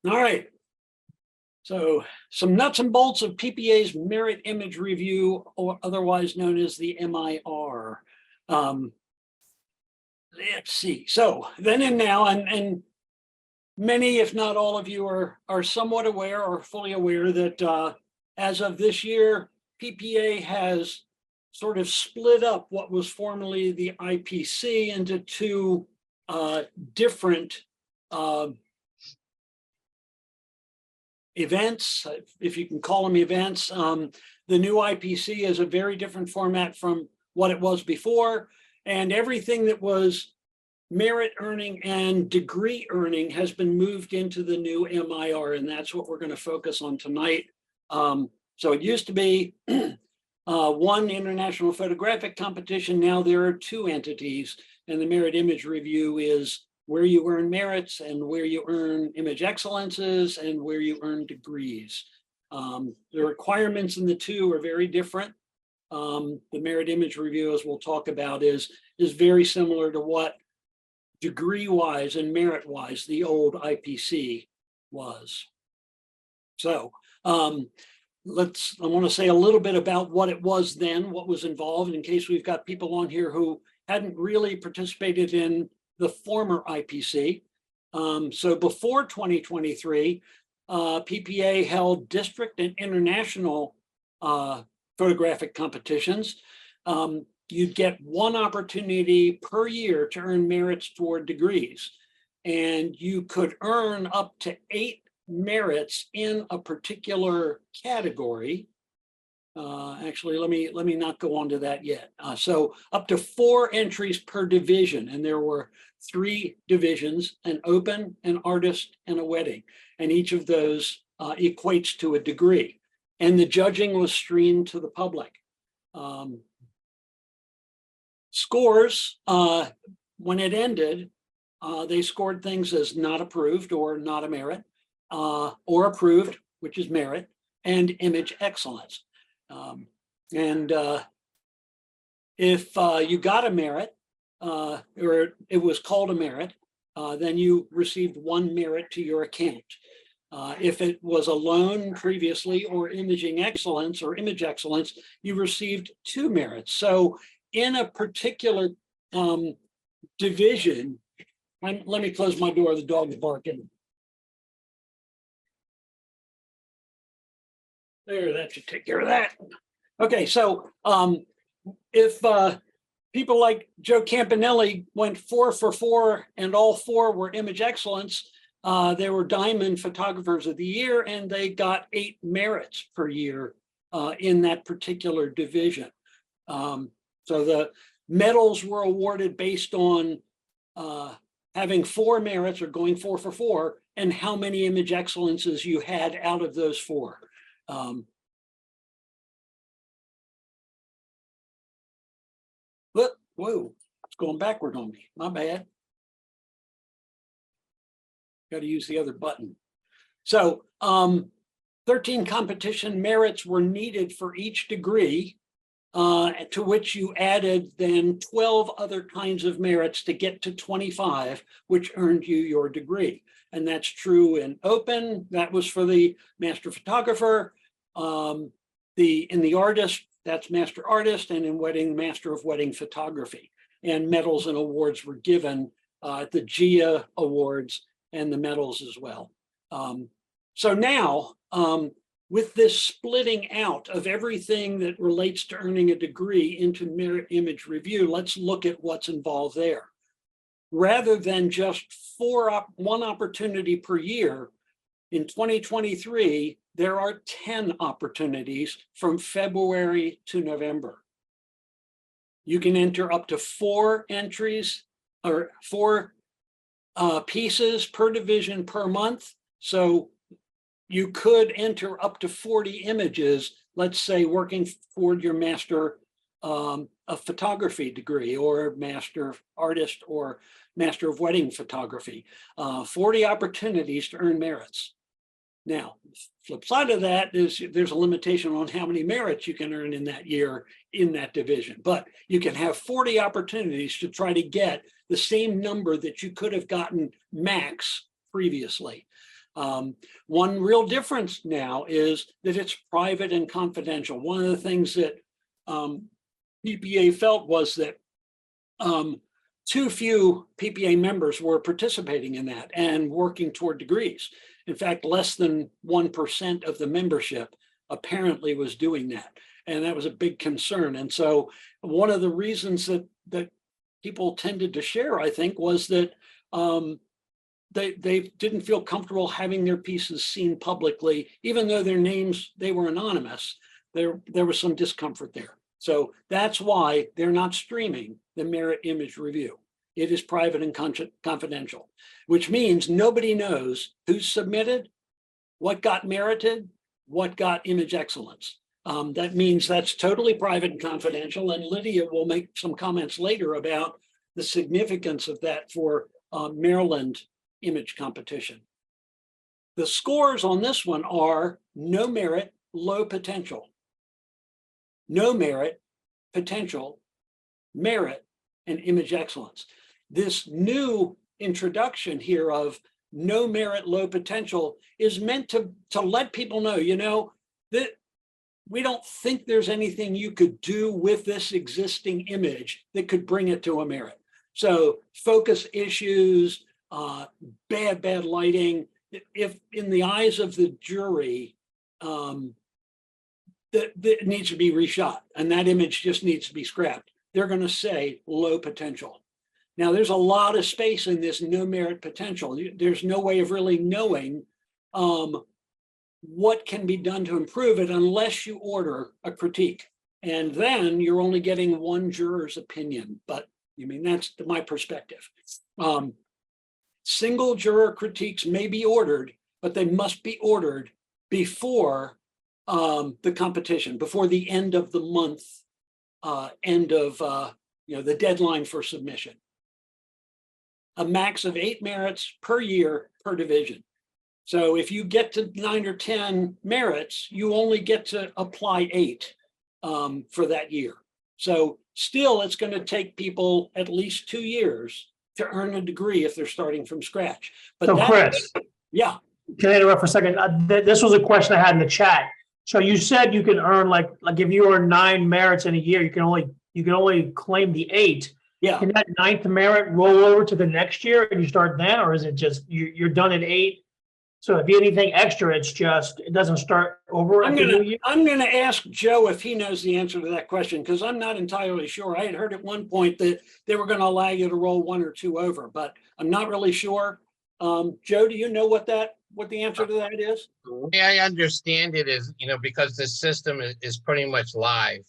All right. So some nuts and bolts of PPA's merit image review, or otherwise known as the MIR. Let's see. So then and now, and many, if not all of you are somewhat aware or fully aware that as of this year, PPA has sort of split up what was formerly the IPC into two different events, if you can call them events. The new IPC is a very different format from what it was before, and everything that was merit earning and degree earning has been moved into the new MIR, and that's what we're going to focus on tonight. So it used to be one international photographic competition. Now there are two entities, and the merit image review is where you earn merits and where you earn image excellences and where you earn degrees. The requirements in the two are very different. The merit image review, as we'll talk about, is very similar to what degree-wise and merit-wise the old IPC was. So I want to say a little bit about what it was then, what was involved, in case we've got people on here who hadn't really participated in the former IPC. So before 2023, PPA held district and international photographic competitions. You'd get one opportunity per year to earn merits toward degrees, and you could earn up to 8 merits in a particular category. Actually, let me not go on to that yet. So up to 4 entries per division, and there were 3 divisions: an open, an artist, and a wedding, and each of those equates to a degree. And the judging was streamed to the public. Scores, when it ended, they scored things as not approved or not a merit, or approved, which is merit, and image excellence. If you got a merit, or it was called a merit, then you received 1 merit to your account. If it was a loan previously, or imaging excellence or image excellence, you received 2 merits. So in a particular division, let me close my door, the dog's barking. There, that should take care of that. Okay, so if people like Joe Campanelli went 4 for 4 and all 4 were image excellence, they were Diamond Photographers of the Year, and they got 8 merits per year in that particular division. So the medals were awarded based on having 4 merits or going 4 for 4 and how many image excellences you had out of those 4. Whoa, it's going backward on me. My bad. Got to use the other button. So 13 competition merits were needed for each degree, to which you added then 12 other kinds of merits to get to 25, which earned you your degree. And that's true in open, that was for the master photographer. In the artist, that's master artist, and in wedding, master of wedding photography. And medals and awards were given at the GIA Awards and the medals as well. So now, with this splitting out of everything that relates to earning a degree into merit image review, let's look at what's involved there. Rather than just 1 opportunity per year, in 2023, there are 10 opportunities from February to November. You can enter up to 4 entries or 4 pieces per division per month. So you could enter up to 40 images, let's say working toward your master of photography degree, or master of artist, or master of wedding photography. 40 opportunities to earn merits. Now, flip side of that is there's a limitation on how many merits you can earn in that year in that division, but you can have 40 opportunities to try to get the same number that you could have gotten max previously. One real difference now is that it's private and confidential. One of the things that PPA felt was that too few PPA members were participating in that and working toward degrees. In fact, less than 1% of the membership apparently was doing that. And that was a big concern. And so one of the reasons that people tended to share, I think, was that they didn't feel comfortable having their pieces seen publicly, even though their names, they were anonymous. There was some discomfort there. So that's why they're not streaming the merit image review. It is private and confidential, which means nobody knows who submitted, what got merited, what got image excellence. That means that's totally private and confidential, and Lydia will make some comments later about the significance of that for Maryland image competition. The scores on this one are no merit, low potential. No merit, potential, merit, and image excellence. This new introduction here of no merit, low potential is meant to let people know, you know, that we don't think there's anything you could do with this existing image that could bring it to a merit. So focus issues, bad lighting, if in the eyes of the jury, that needs to be reshot and that image just needs to be scrapped, they're going to say low potential. Now, there's a lot of space in this no merit potential. There's no way of really knowing what can be done to improve it unless you order a critique. And then you're only getting one juror's opinion. But I mean, that's my perspective. Single juror critiques may be ordered, but they must be ordered before the competition, before the end of the month, the deadline for submission. A max of 8 merits per year per division. So if you get to 9 or 10 merits, you only get to apply 8 for that year. So still, it's going to take people at least 2 years to earn a degree if they're starting from scratch. But so Chris, yeah. Can I interrupt for a second? This was a question I had in the chat. So you said you can earn like if you earn 9 merits in a year, you can only claim the 8. Yeah. Can that 9th merit roll over to the next year and you start then, or is it just you're done at 8? So if you get anything extra, it doesn't start over at the new year? I'm gonna ask Joe if he knows the answer to that question, because I'm not entirely sure. I had heard at one point that they were gonna allow you to roll 1 or 2 over, but I'm not really sure. Joe, do you know what the answer to that is? The way I understand it is, because the system is pretty much live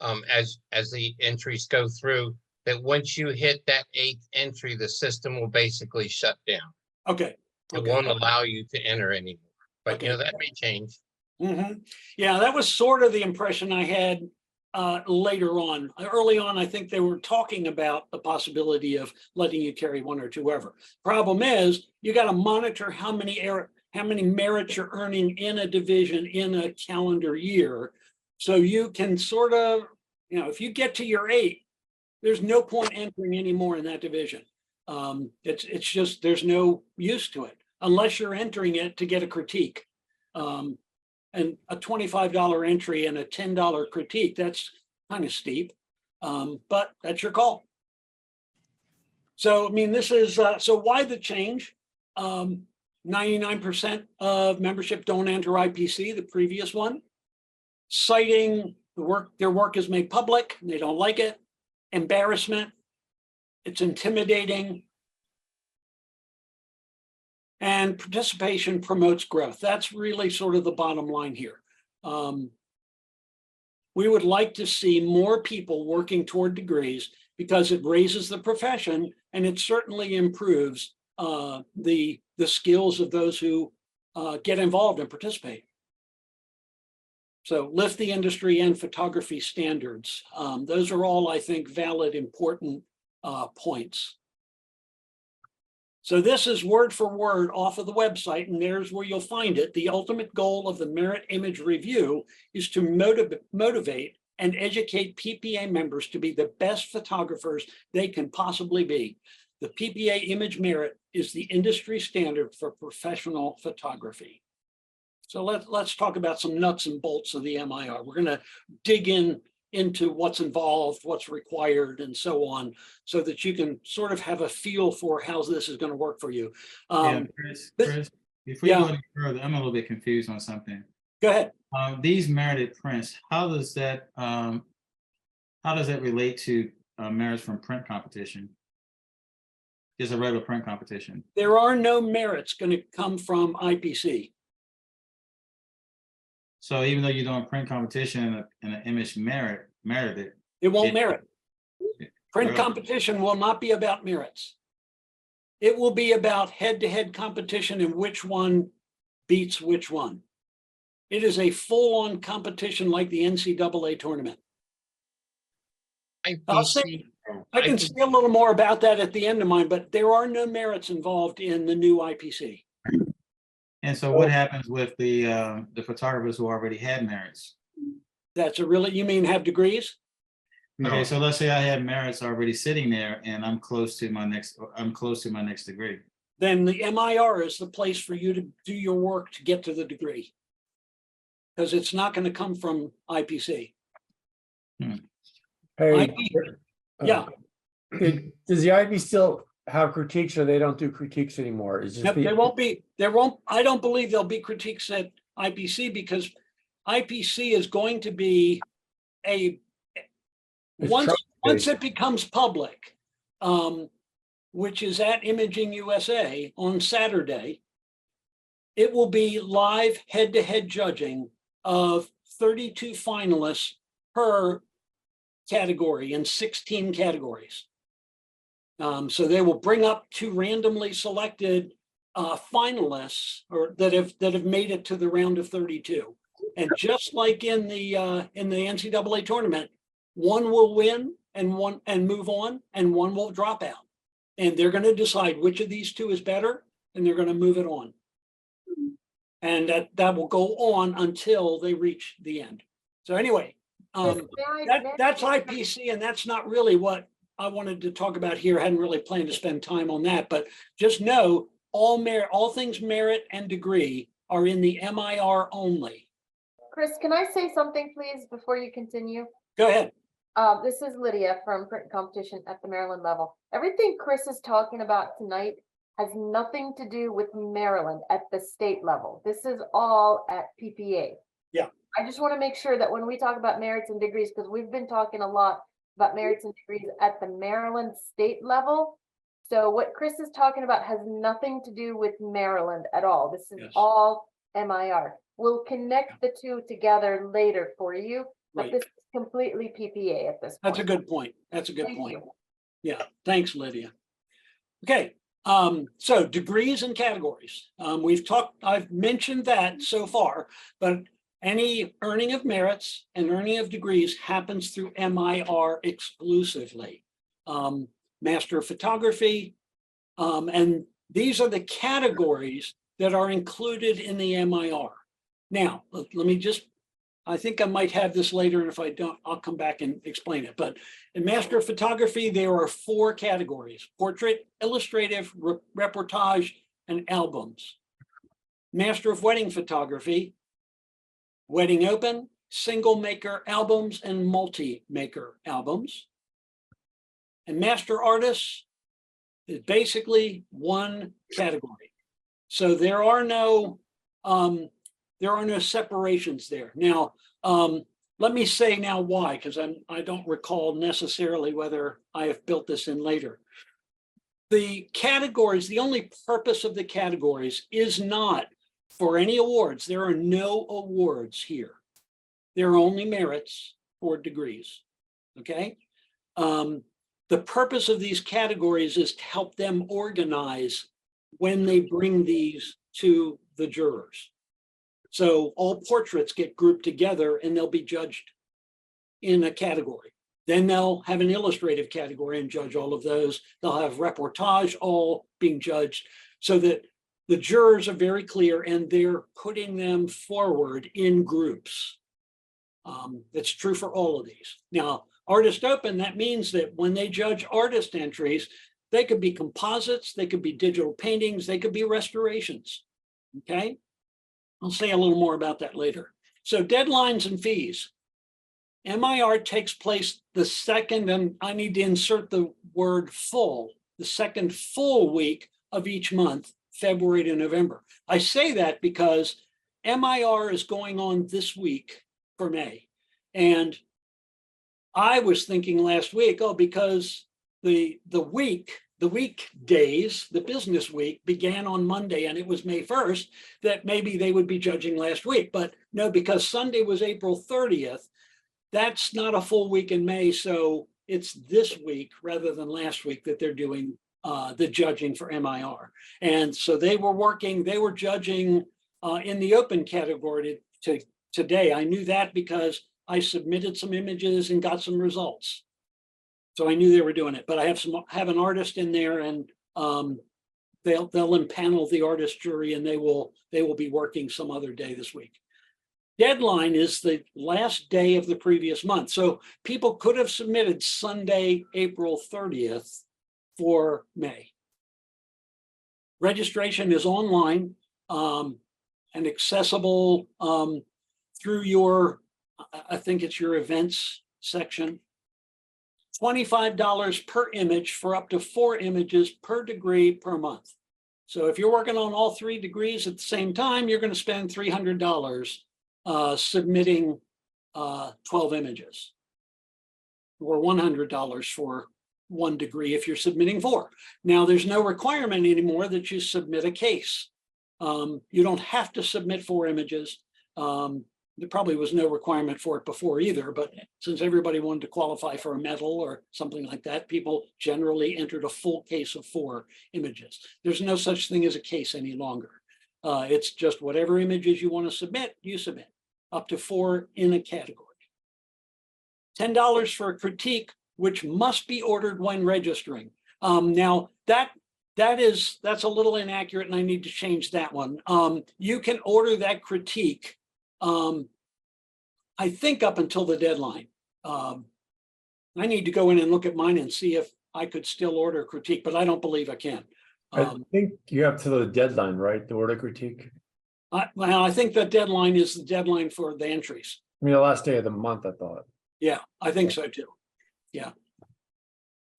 as the entries go through, that once you hit that 8th entry, the system will basically shut down. Okay. It won't allow you to enter anymore. But that may change. Mm-hmm. Yeah, that was sort of the impression I had later on. Early on, I think they were talking about the possibility of letting you carry 1 or 2 over. Problem is, you got to monitor how many merits you're earning in a division in a calendar year. So you can sort of, if you get to your 8, there's no point entering anymore in that division. It's just, there's no use to it unless you're entering it to get a critique. And a $25 entry and a $10 critique, that's kind of steep, but that's your call. So, I mean, this is, so why the change? 99% of membership don't enter IPC, the previous one, citing their work is made public, and they don't like it. Embarrassment, it's intimidating, and participation promotes growth. That's really sort of the bottom line here. We would like to see more people working toward degrees because it raises the profession and it certainly improves the skills of those who get involved and participate. So lift the industry and photography standards. Those are all, I think, valid, important points. So this is word for word off of the website, and there's where you'll find it. The ultimate goal of the Merit Image Review is to motivate and educate PPA members to be the best photographers they can possibly be. The PPA image merit is the industry standard for professional photography. So let's talk about some nuts and bolts of the MIR. We're going to dig into what's involved, what's required, and so on, so that you can sort of have a feel for how this is going to work for you. Chris, before you go any further, I'm a little bit confused on something. Go ahead. These merited prints, how does that relate to merits from print competition? Just a regular print competition. There are no merits going to come from IPC. So even though you're doing print competition and an image merited, It won't merit. Print Really? competition will not be about merits. It will be about head-to-head competition and which one beats which one. It is a full-on competition like the NCAA tournament. I can say a little more about that at the end of mine, but there are no merits involved in the new IPC. And so what happens with the photographers who already had merits? That's a really, you mean have degrees? Okay, so let's say I have merits already sitting there and I'm close to my next degree. Then the MIR is the place for you to do your work to get to the degree. Because it's not going to come from IPC. Hey, Yeah. Does the IB still have critiques, or they don't do critiques anymore? Is just There won't, I don't believe there'll be critiques at IPC, because IPC is going to be once it becomes public, which is at Imaging USA on Saturday, it will be live head-to-head judging of 32 finalists per category in 16 categories. So they will bring up 2 randomly selected finalists or that have made it to the round of 32. And just like in the NCAA tournament, one will win and move on, and one will drop out. And they're going to decide which of these 2 is better, and they're going to move it on. And that will go on until they reach the end. So anyway, that's IPC, and that's not really what I wanted to talk about here. I hadn't really planned to spend time on that, but just know all things merit and degree are in the MIR only. Chris, can I say something, please, before you continue? Go ahead. This is Lydia from Print Competition at the Maryland level. Everything Chris is talking about tonight has nothing to do with Maryland at the state level. This is all at PPA. Yeah. I just want to make sure that when we talk about merits and degrees, because we've been talking a lot about merits and degrees at the Maryland state level. So what Chris is talking about has nothing to do with Maryland at all. This is all MIR. We'll connect the 2 together later for you, but Right. this is completely PPA at this point. That's a good point. That's a good Thank point. you. Yeah. Thanks, Lydia. Okay. So degrees and categories. I've mentioned that so far, but any earning of merits and earning of degrees happens through MIR exclusively. Master of Photography, and these are the categories that are included in the MIR. Now, let me just, I think I might have this later, and if I don't, I'll come back and explain it. But in Master of Photography, there are 4 categories: portrait, illustrative, reportage, and albums. Master of Wedding Photography, wedding open, single maker albums, and multi-maker albums. And Master Artist is basically one category. So there are no separations there. Now, let me say now why, because I don't recall necessarily whether I have built this in later. The categories, the only purpose of the categories is not for any awards. There are no awards here. There are only merits for degrees, okay? The purpose of these categories is to help them organize when they bring these to the jurors. So all portraits get grouped together and they'll be judged in a category. Then they'll have an illustrative category and judge all of those. They'll have reportage all being judged, so that the jurors are very clear and they're putting them forward in groups. That's true for all of these. Now, Artist Open, that means that when they judge artist entries, They could be composites, they could be digital paintings, they could be restorations. Okay, I'll say a little more about that later. So deadlines and fees. MIR takes place the second, and I need to insert the word full, the second full week of each month, February to November. I say that because MIR is going on this week for May. And I was thinking last week, oh, because the weekdays, the business week began on Monday and it was May 1st, that maybe they would be judging last week. But no, because Sunday was April 30th, that's not a full week in May. So it's this week rather than last week that they're doing the judging for MIR. And so they were judging in the open category today. I knew that because I submitted some images and got some results. So I knew they were doing it, but I have an artist in there, and they'll impanel the artist jury, and they will be working some other day this week. Deadline is the last day of the previous month. So people could have submitted Sunday, April 30th for May. Registration is online and accessible through your, I think it's your events section. $25 per image for up to 4 images per degree per month. So if you're working on all 3 degrees at the same time, you're going to spend $300 submitting 12 images, or $100 for 1 degree if you're submitting 4. Now, there's no requirement anymore that you submit a case. You don't have to submit 4 images. There probably was no requirement for it before either, but since everybody wanted to qualify for a medal or something like that, people generally entered a full case of 4 images. There's no such thing as a case any longer. It's just whatever images you want to submit, you submit, up to 4 in a category. $10 for a critique, which must be ordered when registering. Now that's a little inaccurate, and I need to change that one. You can order that critique, I think, up until the deadline. I need to go in and look at mine and see if I could still order a critique, but I don't believe I can. I think you have to the deadline, right, to order critique? Well, I think the deadline is the deadline for the entries. I mean, the last day of the month, I thought. Yeah, I think so too. Yeah.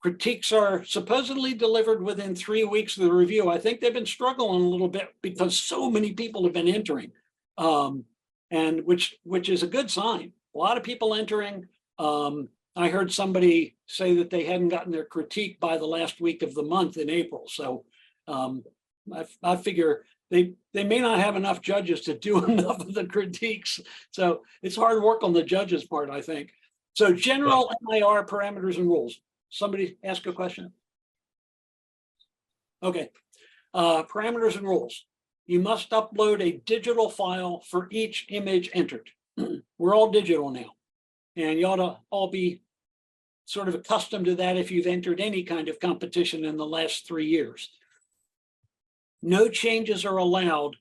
Critiques are supposedly delivered within 3 weeks of the review. I think they've been struggling a little bit because so many people have been entering, and which is a good sign. A lot of people entering. I heard somebody say that they hadn't gotten their critique by the last week of the month in April. So I figure they may not have enough judges to do enough of the critiques. So it's hard work on the judges' part, I think. So general MIR parameters and rules. Somebody ask a question? Okay. Parameters and rules. You must upload a digital file for each image entered. We're all digital now, and you ought to all be sort of accustomed to that if you've entered any kind of competition in the last 3 years. No changes are allowed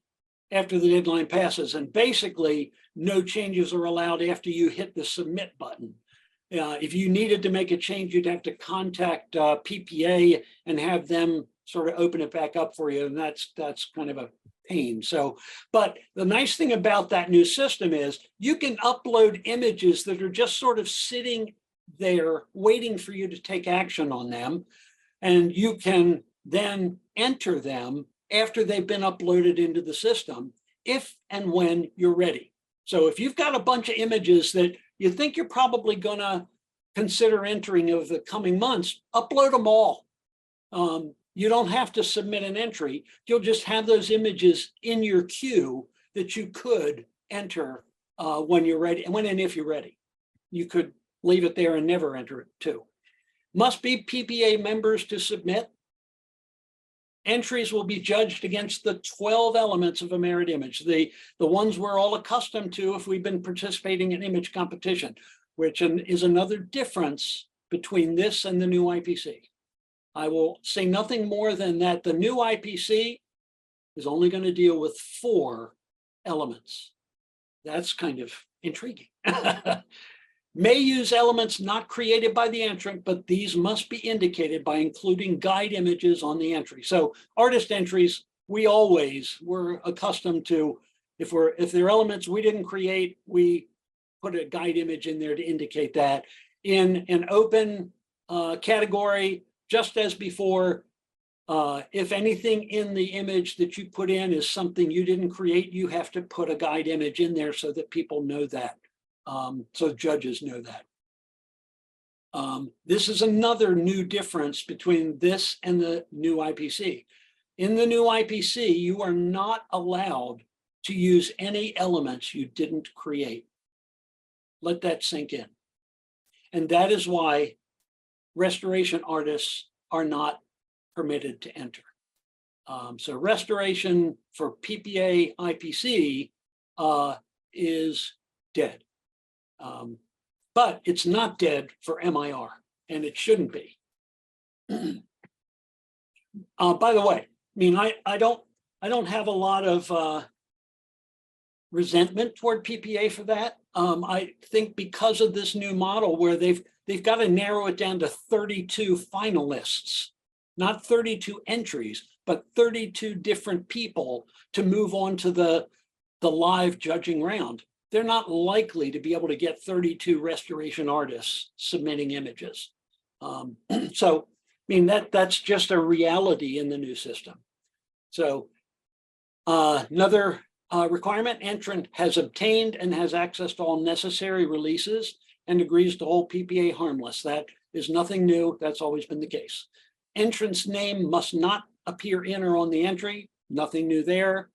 after the deadline passes, and basically no changes are allowed after you hit the submit button. If you needed to make a change, you'd have to contact PPA and have them sort of open it back up for you, and that's kind of a pain. So, but the nice thing about that new system is you can upload images that are just sort of sitting there waiting for you to take action on them, and you can then enter them after they've been uploaded into the system if and when you're ready. So if you've got a bunch of images that you think you're probably going to consider entering over the coming months, upload them all. You don't have to submit an entry. You'll just have those images in your queue that you could enter when you're ready, when and if you're ready. You could leave it there and never enter it too. Must be PPA members to submit. Entries will be judged against the 12 elements of a merit image, the ones we're all accustomed to if we've been participating in image competition, which is another difference between this and the new IPC. I will say nothing more than that the new IPC is only going to deal with 4 elements. That's kind of intriguing. may use elements not created by the entrant, but these must be indicated by including guide images on the entry. So artist entries, we're accustomed to, if they're elements we didn't create, we put a guide image in there to indicate that. In an open category, just as before, if anything in the image that you put in is something you didn't create, you have to put a guide image in there so that people know that. So judges know that. This is another new difference between this and the new IPC. In the new IPC, you are not allowed to use any elements you didn't create. Let that sink in. And that is why restoration artists are not permitted to enter. So restoration for PPA IPC is dead. But it's not dead for MIR, and it shouldn't be. By the way, I mean, I don't have a lot of resentment toward PPA for that. I think because of this new model where they've got to narrow it down to 32 finalists, not 32 entries, but 32 different people to move on to the live judging round. They're not likely to be able to get 32 restoration artists submitting images. So, I mean, that's just a reality in the new system. So another requirement, entrant has obtained and has access to all necessary releases and agrees to hold PPA harmless. That is nothing new. That's always been the case. Entrant's name must not appear in or on the entry. Nothing new there.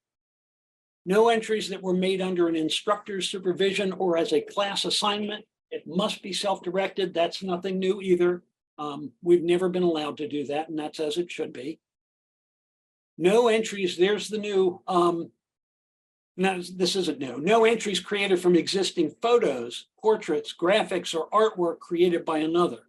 No entries that were made under an instructor's supervision or as a class assignment. It must be self-directed. That's nothing new either. We've never been allowed to do that, and that's as it should be. No entries, there's the new, no, this isn't new. No entries created from existing photos, portraits, graphics, or artwork created by another.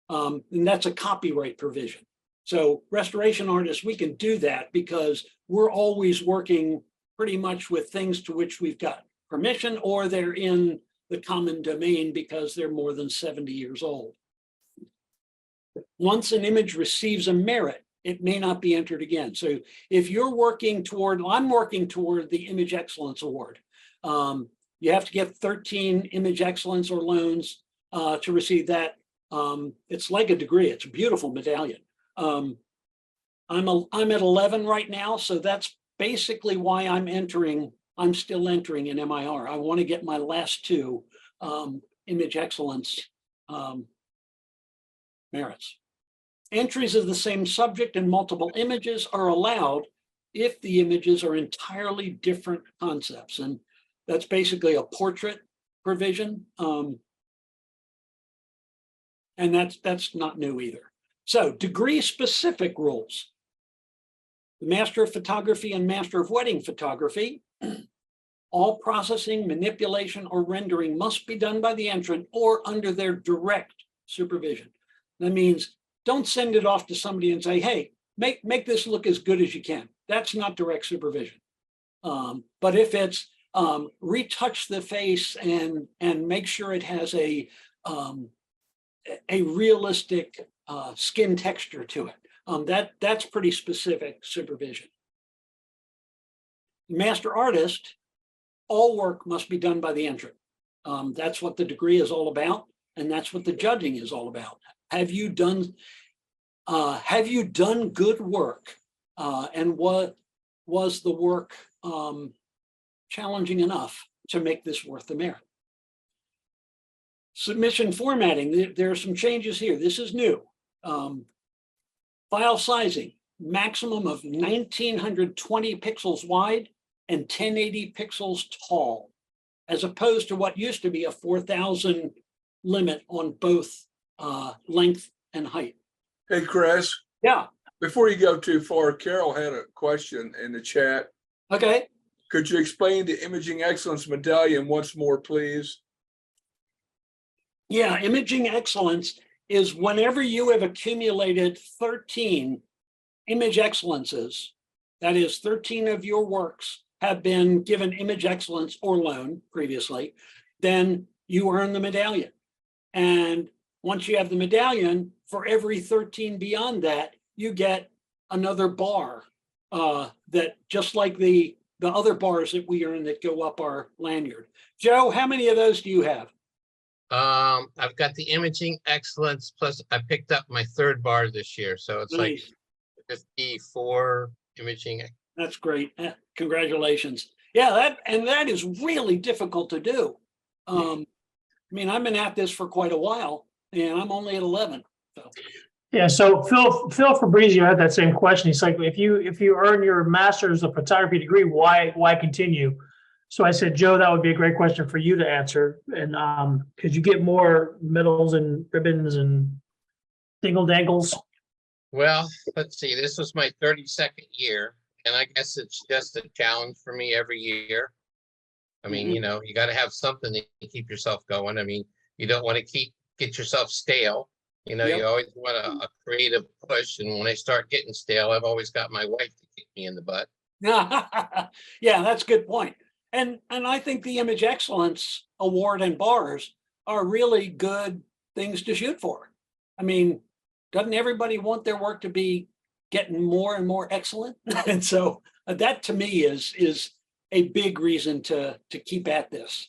And that's a copyright provision. So restoration artists, we can do that because we're always working pretty much with things to which we've got permission, or they're in the common domain because they're more than 70 years old. Once an image receives a merit, it may not be entered again. So if you're working toward, I'm working toward the Image Excellence Award. You have to get 13 Image Excellence or loans to receive that. It's like a degree. It's a beautiful medallion. I'm at 11 right now, so that's basically why I'm still entering in MIR. I want to get my last two Image Excellence merits. Entries of the same subject and multiple images are allowed if the images are entirely different concepts. And that's basically a portrait provision. And that's not new either. So degree-specific rules. The Master of Photography and Master of Wedding Photography, all processing, manipulation, or rendering must be done by the entrant or under their direct supervision. That means don't send it off to somebody and say, hey, make this look as good as you can. That's not direct supervision. But if it's retouch the face and make sure it has a realistic skin texture to it, that's pretty specific supervision. Master artist, all work must be done by the entrant. That's what the degree is all about, and that's what the judging is all about. Have you done good work, and what was the work challenging enough to make this worth the merit? Submission formatting, there are some changes here. This is new. File sizing, maximum of 1920 pixels wide and 1080 pixels tall, as opposed to what used to be a 4000 limit on both length and height. Hey, Chris. Yeah. Before you go too far, Carol had a question in the chat. Okay. Could you explain the Imaging Excellence Medallion once more, please? Yeah, Imaging Excellence is whenever you have accumulated 13 image excellences, that is 13 of your works have been given image excellence or loan previously, then you earn the medallion. And once you have the medallion, for every 13 beyond that, you get another bar that just like the other bars that we earn that go up our lanyard. Joe, how many of those do you have? I've got the imaging excellence, plus I picked up my third bar this year, so it's like Nice. 54 imaging. That's great. Congratulations. Yeah, that is really difficult to do. I mean, I've been at this for quite a while and I'm only at 11. So. Yeah, so Phil Fabrizio had that same question. He's like, if you earn your master's of photography degree, why continue? So I said, Joe, that would be a great question for you to answer. And could you get more medals and ribbons and dingle dangles? Well, let's see, this was my 32nd year, and I guess it's just a challenge for me every year. I mean, you know, you got to have something to keep yourself going. I mean, you don't want to get yourself stale. You know, you always want a creative push. And when I start getting stale, I've always got my wife to kick me in the butt. Yeah, that's a good point. And I think the Image Excellence Award and bars are really good things to shoot for. I mean, doesn't everybody want their work to be getting more and more excellent? And so that to me is a big reason to keep at this,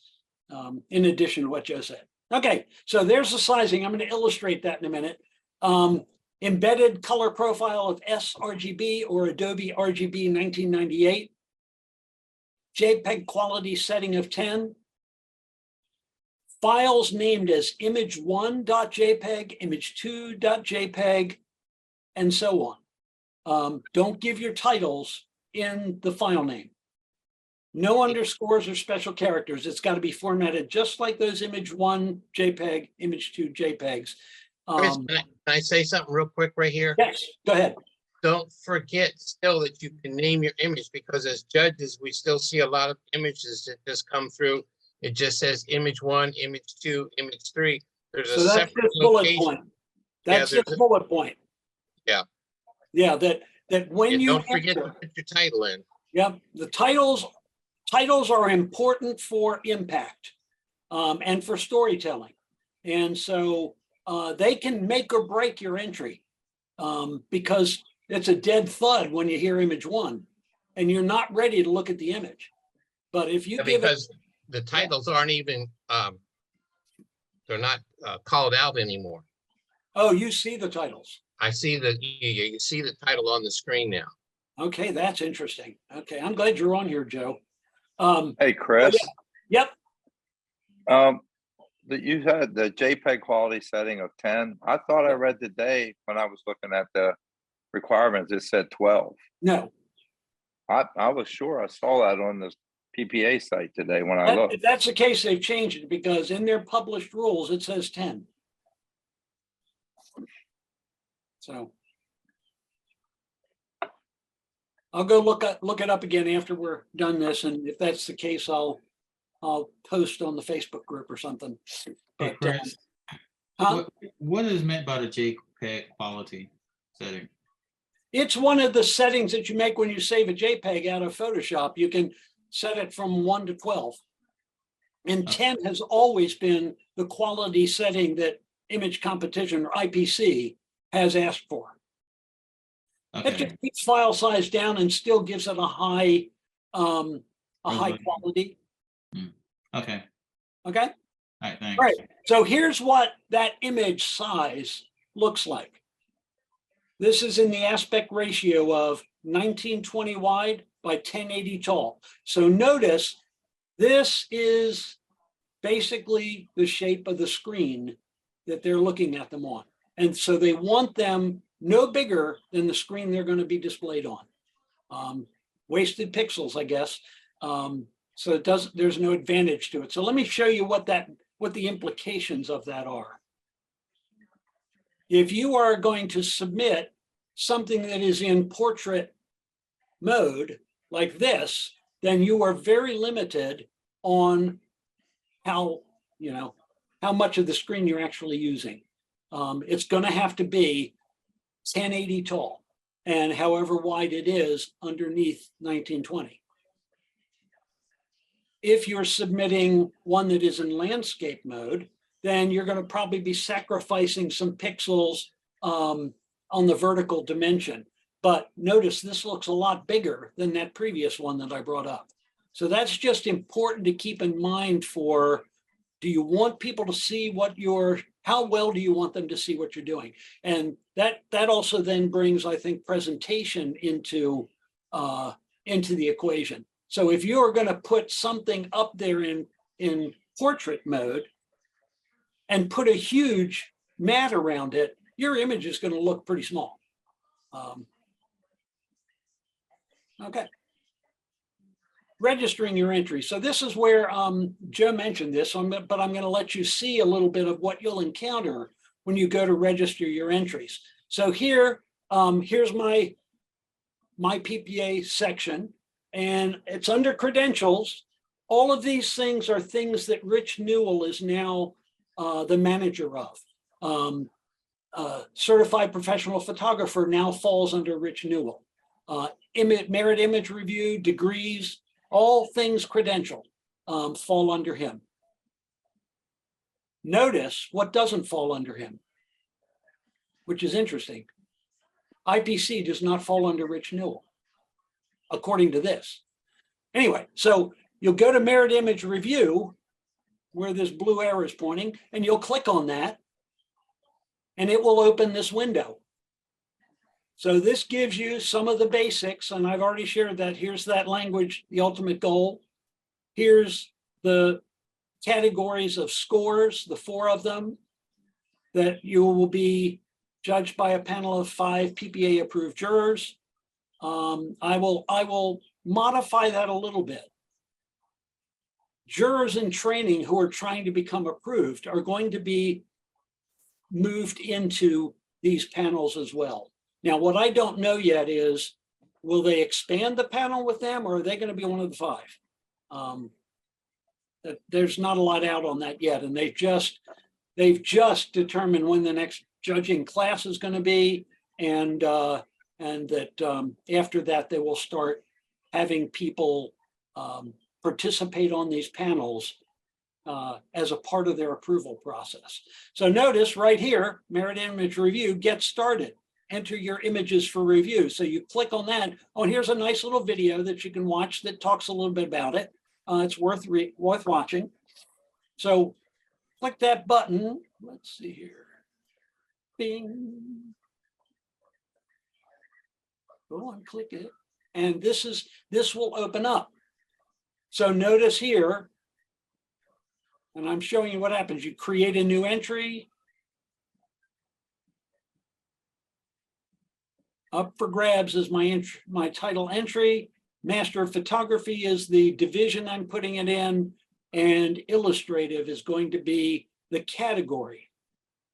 in addition to what Joe said. Okay, so there's the sizing. I'm going to illustrate that in a minute. Embedded color profile of sRGB or Adobe RGB 1998. JPEG quality setting of 10. Files named as image1.jpg, image2.jpg, and so on. Don't give your titles in the file name. No underscores or special characters. It's got to be formatted just like those image1 JPEG, image2 JPEGs. Chris, can I say something real quick right here? Yes, go ahead. Don't forget still that you can name your image, because as judges, we still see a lot of images that just come through. It just says image 1, image 2, image 3. There's a So that's separate just bullet location. point. That's there's just bullet point. Yeah. Yeah, that when you don't forget enter, to put your title in. yeah, the titles are important for impact and for storytelling. And so they can make or break your entry because it's a dead thud when you hear image 1 and you're not ready to look at the image. But if you give because the titles aren't even, they're not called out anymore. Oh, you see the titles. I see that you see the title on the screen now. Okay, that's interesting. Okay, I'm glad you're on here, Joe. Hey, Chris. Yep. That you had the JPEG quality setting of 10. I thought I read today when I was looking at the requirements, it said 12. No. I was sure I saw that on the PPA site today when I looked. If that's the case, they've changed it because in their published rules, it says 10. So I'll go look it up again after we're done this. And if that's the case, I'll post on the Facebook group or something. Hey, But, Chris, what is meant by the JPEG quality setting? it's one of the settings that you make when you save a JPEG out of Photoshop. You can set it from 1 to 12. And 10 has always been the quality setting that Image Competition or IPC has asked for. It Okay, just keeps file size down and still gives it a high quality. okay, Okay. all right, thanks. All right. So here's what that image size looks like. This is in the aspect ratio of 1920 wide by 1080 tall. So notice this is basically the shape of the screen that they're looking at them on. And so they want them no bigger than the screen they're going to be displayed on. Wasted pixels, I guess. So there's no advantage to it. So let me show you what the implications of that are. If you are going to submit something that is in portrait mode like this, then you are very limited on how much of the screen you're actually using. It's going to have to be 1080 tall and however wide it is underneath 1920. If you're submitting one that is in landscape mode, then you're going to probably be sacrificing some pixels on the vertical dimension. But notice this looks a lot bigger than that previous one that I brought up. So that's just important to keep in mind for, do you want people to see what how well do you want them to see what you're doing? And that also then brings, I think, presentation into the equation. So if you're going to put something up there in portrait mode and put a huge mat around it, your image is going to look pretty small. Okay. Registering your entry. So this is where Joe mentioned this, but I'm going to let you see a little bit of what you'll encounter when you go to register your entries. So here, here's my PPA section, and it's under credentials. All of these things are things that Rich Newell is now the manager of. Certified professional photographer now falls under Rich Newell. Merit image review, degrees, all things credential fall under him. Notice what doesn't fall under him, which is interesting. IPC does not fall under Rich Newell, according to this. Anyway, so you'll go to merit image review, where this blue arrow is pointing, and you'll click on that, and it will open this window. So this gives you some of the basics, and I've already shared that. Here's that language, the ultimate goal. Here's the categories of scores, the 4 of them, that you will be judged by a panel of 5 PPA approved jurors. I will modify that a little bit. Jurors in training who are trying to become approved are going to be moved into these panels as well. Now, what I don't know yet is, will they expand the panel with them, or are they going to be one of the 5? There's not a lot out on that yet, and they've just determined when the next judging class is going to be, and that after that they will start having people participate on these panels as a part of their approval process. So notice right here, merit image review, get started. Enter your images for review. So you click on that. Oh, and here's a nice little video that you can watch that talks a little bit about it. It's worth watching. So click that button. Let's see here. Bing. Go on, click it. And this will open up. So notice here, and I'm showing you what happens. You create a new entry. Up for grabs is my title entry. Master of Photography is the division I'm putting it in, and illustrative is going to be the category.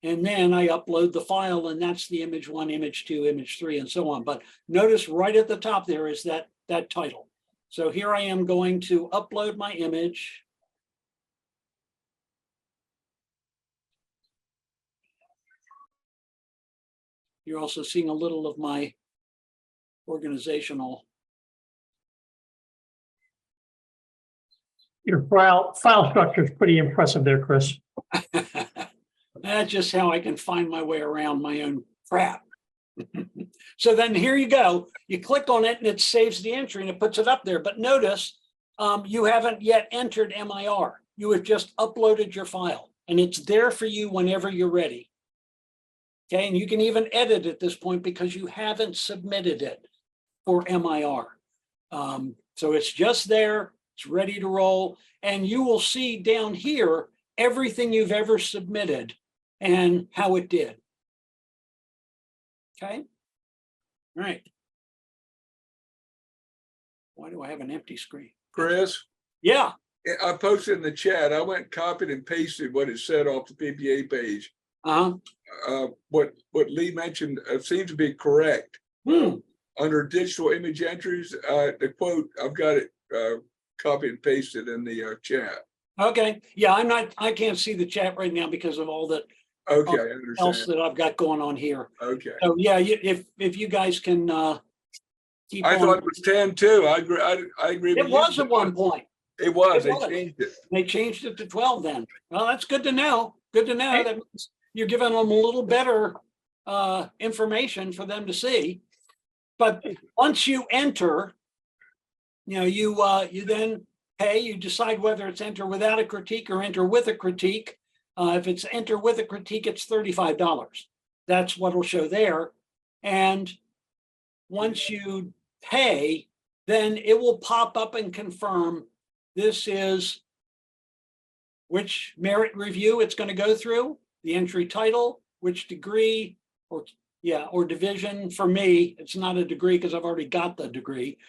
And then I upload the file, and that's the image 1, image 2, image 3, and so on. But notice right at the top there is that title. So here I am going to upload my image. You're also seeing a little of my organizational. Your file structure is pretty impressive there, Chris. That's just how I can find my way around my own crap. So then here you go. You click on it and it saves the entry and it puts it up there. But notice you haven't yet entered MIR. You have just uploaded your file and it's there for you whenever you're ready. Okay, and you can even edit at this point because you haven't submitted it for MIR. So it's just there, it's ready to roll, and you will see down here everything you've ever submitted and how it did. Okay, all right. Why do I have an empty screen? Chris, Yeah. I posted in the chat, I went copied and pasted what it said off the PPA page. What Lee mentioned seems to be correct. Under digital image entries, the quote, I've got it copied and pasted in the chat. Okay, yeah, I can't see the chat right now because of all that Okay, I understand. else that I've got going on here. Okay. So yeah, if you guys can keep I on. thought it was 10 too. I agree. It with was you. at one point. It was. It They was. changed it. They changed it to 12 then. Well, that's good to know. Good to know. That means you're giving them a little better information for them to see. But once you enter, you then pay, you decide whether it's enter without a critique or enter with a critique. If it's enter with a critique, it's $35. That's what will show there. And once you pay, then it will pop up and confirm this is which merit review it's going to go through, the entry title, which degree, or division. For me, it's not a degree because I've already got the degree,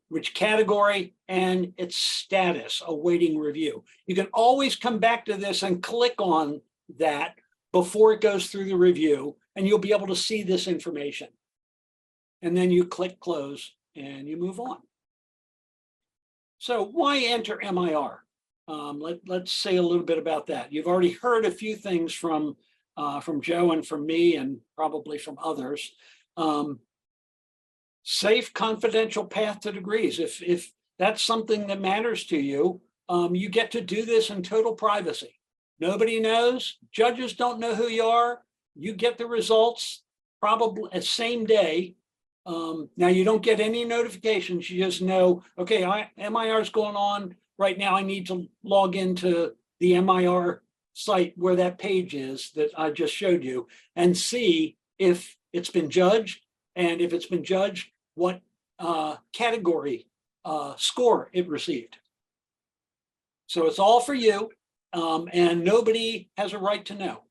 which category, and its status, awaiting review. You can always come back to this and click on that before it goes through the review, and you'll be able to see this information. And then you click close and you move on. So why enter MIR? Let's say a little bit about that. You've already heard a few things from Joe and from me and probably from others. Safe, confidential path to degrees. If that's something that matters to you, you get to do this in total privacy. Nobody knows. Judges don't know who you are. You get the results probably the same day. Now you don't get any notifications. You just know, okay, MIR is going on right now. I need to log into the MIR site where that page is that I just showed you and see if it's been judged, and if it's been judged, what category score it received. So it's all for you, and nobody has a right to know.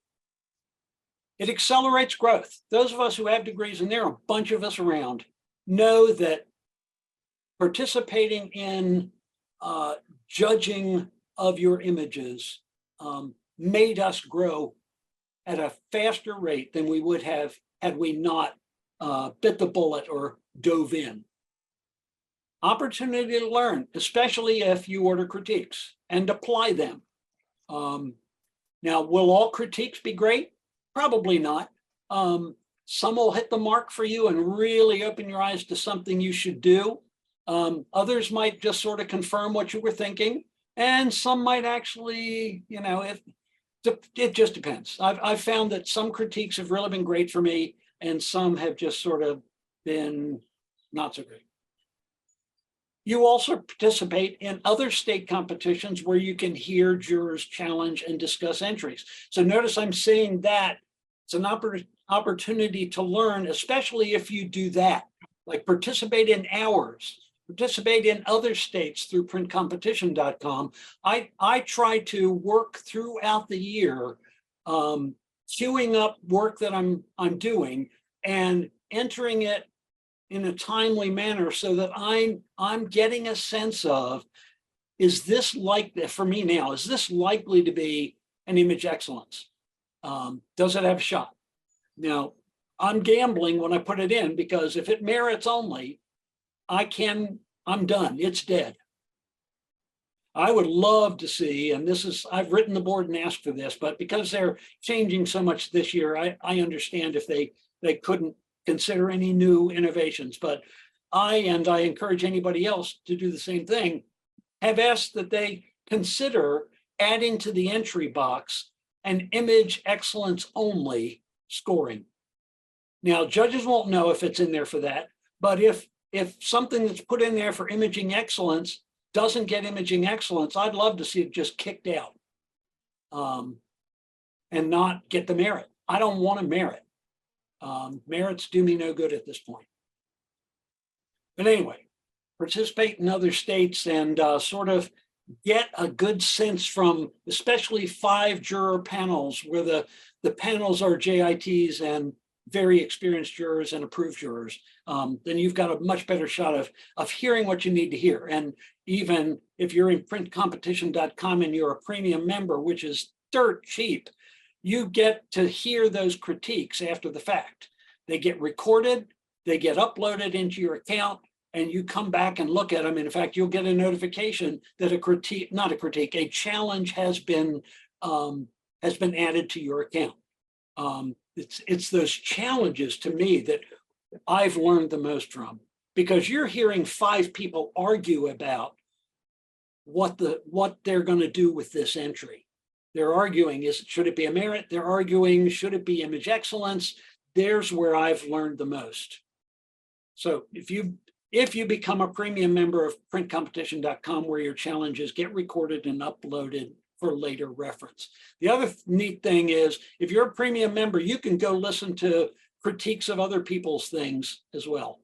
It accelerates growth. Those of us who have degrees, and there are a bunch of us around, know that participating in judging of your images made us grow at a faster rate than we would have had we not bit the bullet or dove in. Opportunity to learn, especially if you order critiques and apply them. Now, will all critiques be great? Probably not. Some will hit the mark for you and really open your eyes to something you should do. Others might just sort of confirm what you were thinking. And some might actually, it just depends. I've found that some critiques have really been great for me, and some have just sort of been not so great. You also participate in other state competitions where you can hear jurors challenge and discuss entries. So notice I'm saying that it's an opportunity to learn, especially if you do that, like participate in ours, participate in other states through printcompetition.com. I try to work throughout the year, queuing up work that I'm doing and entering it in a timely manner so that I'm getting a sense of, is this likely, for me now, is this likely to be an image excellence? Does it have a shot? Now, I'm gambling when I put it in, because if it merits only, I'm done, it's dead. I would love to see, and I've written the board and asked for this, but because they're changing so much this year, I understand if they couldn't consider any new innovations, but I encourage anybody else to do the same thing, have asked that they consider adding to the entry box an image excellence only scoring. Now, judges won't know if it's in there for that, but if something that's put in there for imaging excellence doesn't get imaging excellence, I'd love to see it just kicked out and not get the merit. I don't want a merit. Merits do me no good at this point. But anyway, participate in other states and sort of get a good sense from especially 5 juror panels where the panels are JITs and very experienced jurors and approved jurors. Then you've got a much better shot of hearing what you need to hear. And even if you're in printcompetition.com and you're a premium member, which is dirt cheap, you get to hear those critiques after the fact. They get recorded, they get uploaded into your account, and you come back and look at them. And in fact, you'll get a notification that a challenge has been added to your account. It's those challenges to me that I've learned the most from, because you're hearing 5 people argue about what they're going to do with this entry. They're arguing, should it be a merit? They're arguing, should it be image excellence? There's where I've learned the most. So if you become a premium member of printcompetition.com, where your challenges get recorded and uploaded for later reference. The other neat thing is, if you're a premium member, you can go listen to critiques of other people's things as well.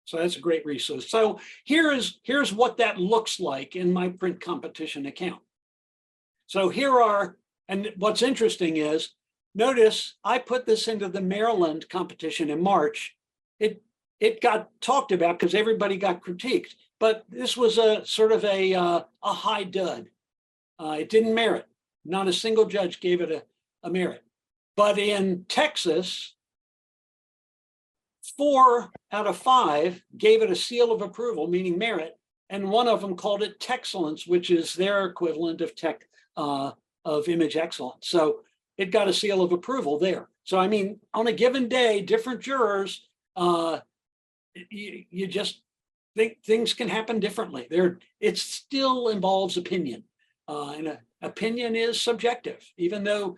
So that's a great resource. So here's what that looks like in my print competition account. So here are, and what's interesting is, notice I put this into the Maryland competition in March. It got talked about because everybody got critiqued, but this was a sort of a high dud. It didn't merit. Not a single judge gave it a merit. But in Texas, 4 out of 5 gave it a seal of approval, meaning merit, and one of them called it Texcellence, which is their equivalent of image excellence. So it got a seal of approval there. So I mean, on a given day, different jurors, you just think things can happen differently. It still involves opinion, and opinion is subjective, even though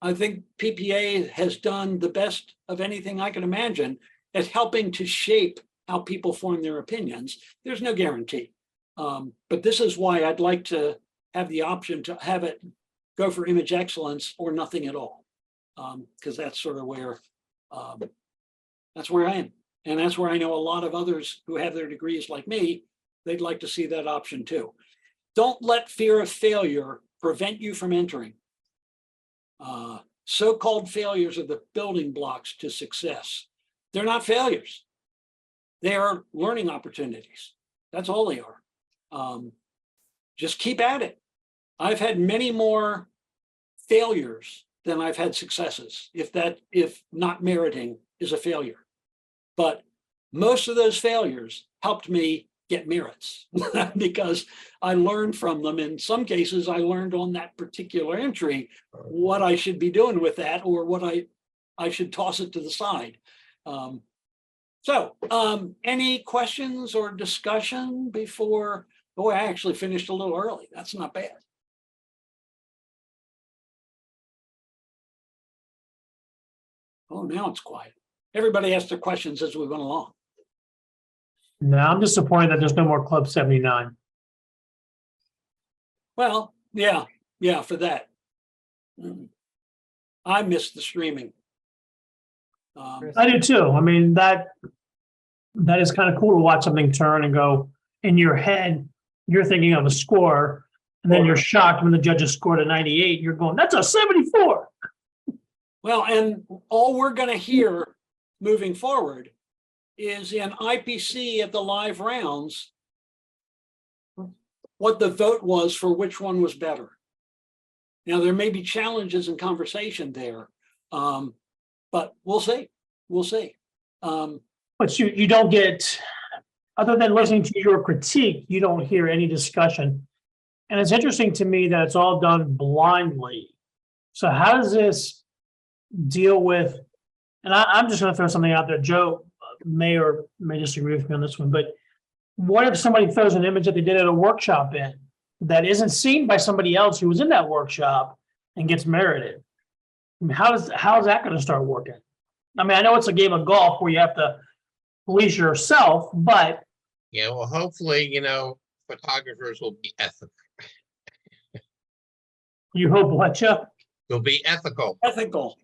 I think PPA has done the best of anything I can imagine at helping to shape how people form their opinions. There's no guarantee. But this is why I'd like to have the option to have it go for image excellence or nothing at all. Because that's sort of where, that's where I am. And that's where I know a lot of others who have their degrees like me, they'd like to see that option too. Don't let fear of failure prevent you from entering. So-called failures are the building blocks to success. They're not failures. They are learning opportunities. That's all they are. Just keep at it. I've had many more failures than I've had successes, if not meriting is a failure. But most of those failures helped me get merits because I learned from them. In some cases, I learned on that particular entry what I should be doing with that, or what I should toss it to the side. Any questions or discussion before? Oh, I actually finished a little early. That's not bad. Oh, now it's quiet. Everybody asked their questions as we went along. No, I'm disappointed that there's no more Club 79. Well, yeah, for that. I missed the streaming. I do too. I mean, that is kind of cool to watch something turn and go in your head. You're thinking of a score, and then you're shocked when the judges scored a 98. You're going, that's a 74. Well, and all we're going to hear moving forward is in IPC at the live rounds, what the vote was for which one was better. Now, there may be challenges and conversation there, but we'll see. We'll see. But you don't get, other than listening to your critique, you don't hear any discussion. And it's interesting to me that it's all done blindly. So how does this deal with, and I'm just going to throw something out there. Joe may or may disagree with me on this one, but what if somebody throws an image that they did at a workshop in that isn't seen by somebody else who was in that workshop and gets merited? I mean, how is that going to start working? I mean, I know it's a game of golf where you have to police yourself, but yeah, well, hopefully, photographers will be ethical. you hope what, Joe? Will be ethical. Ethical.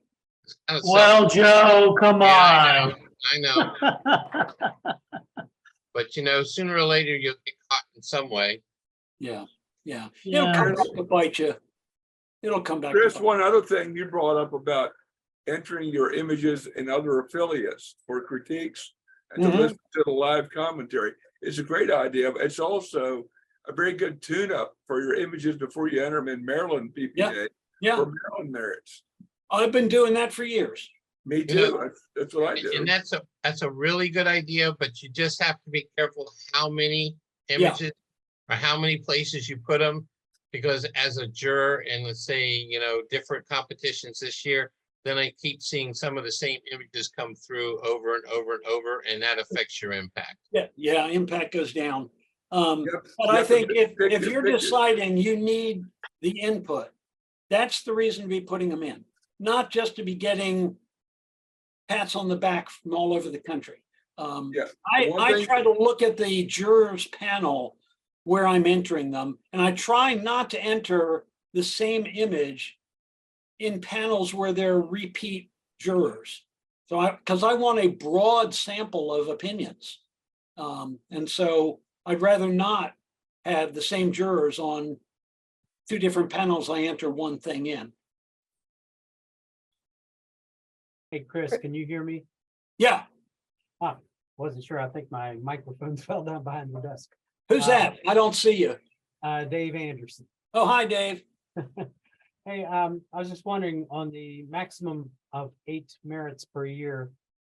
Well, Joe, come yeah, on. I know. But sooner or later you'll get caught in some way. Yeah. It'll come back to bite you. It'll come back. Chris, one other thing you brought up about entering your images in other affiliates for critiques and to listen to the live commentary is a great idea. It's also a very good tune-up for your images before you enter them in Maryland PPA for Maryland merits. I've been doing that for years. Me too. That's what I do. And that's a really good idea, but you just have to be careful how many images or how many places you put them, because as a juror, and let's say, different competitions this year, then I keep seeing some of the same images come through over and over and over, and that affects your impact. Yeah, impact goes down. But I think if you're deciding you need the input That's the reason to be putting them in, not just to be getting pats on the back from all over the country. Yeah. I One thing- try to look at the jurors panel where I'm entering them, and I try not to enter the same image in panels where they're repeat jurors. So because I want a broad sample of opinions. And so I'd rather not have the same jurors on two different panels. I enter one thing in. Hey, Chris, can you hear me? Yeah, Wasn't sure. I think my microphone fell down behind the desk. who's that? I don't see you. Dave Anderson. Oh, hi, Dave. Hey, I was just wondering on the maximum of 8 merits per year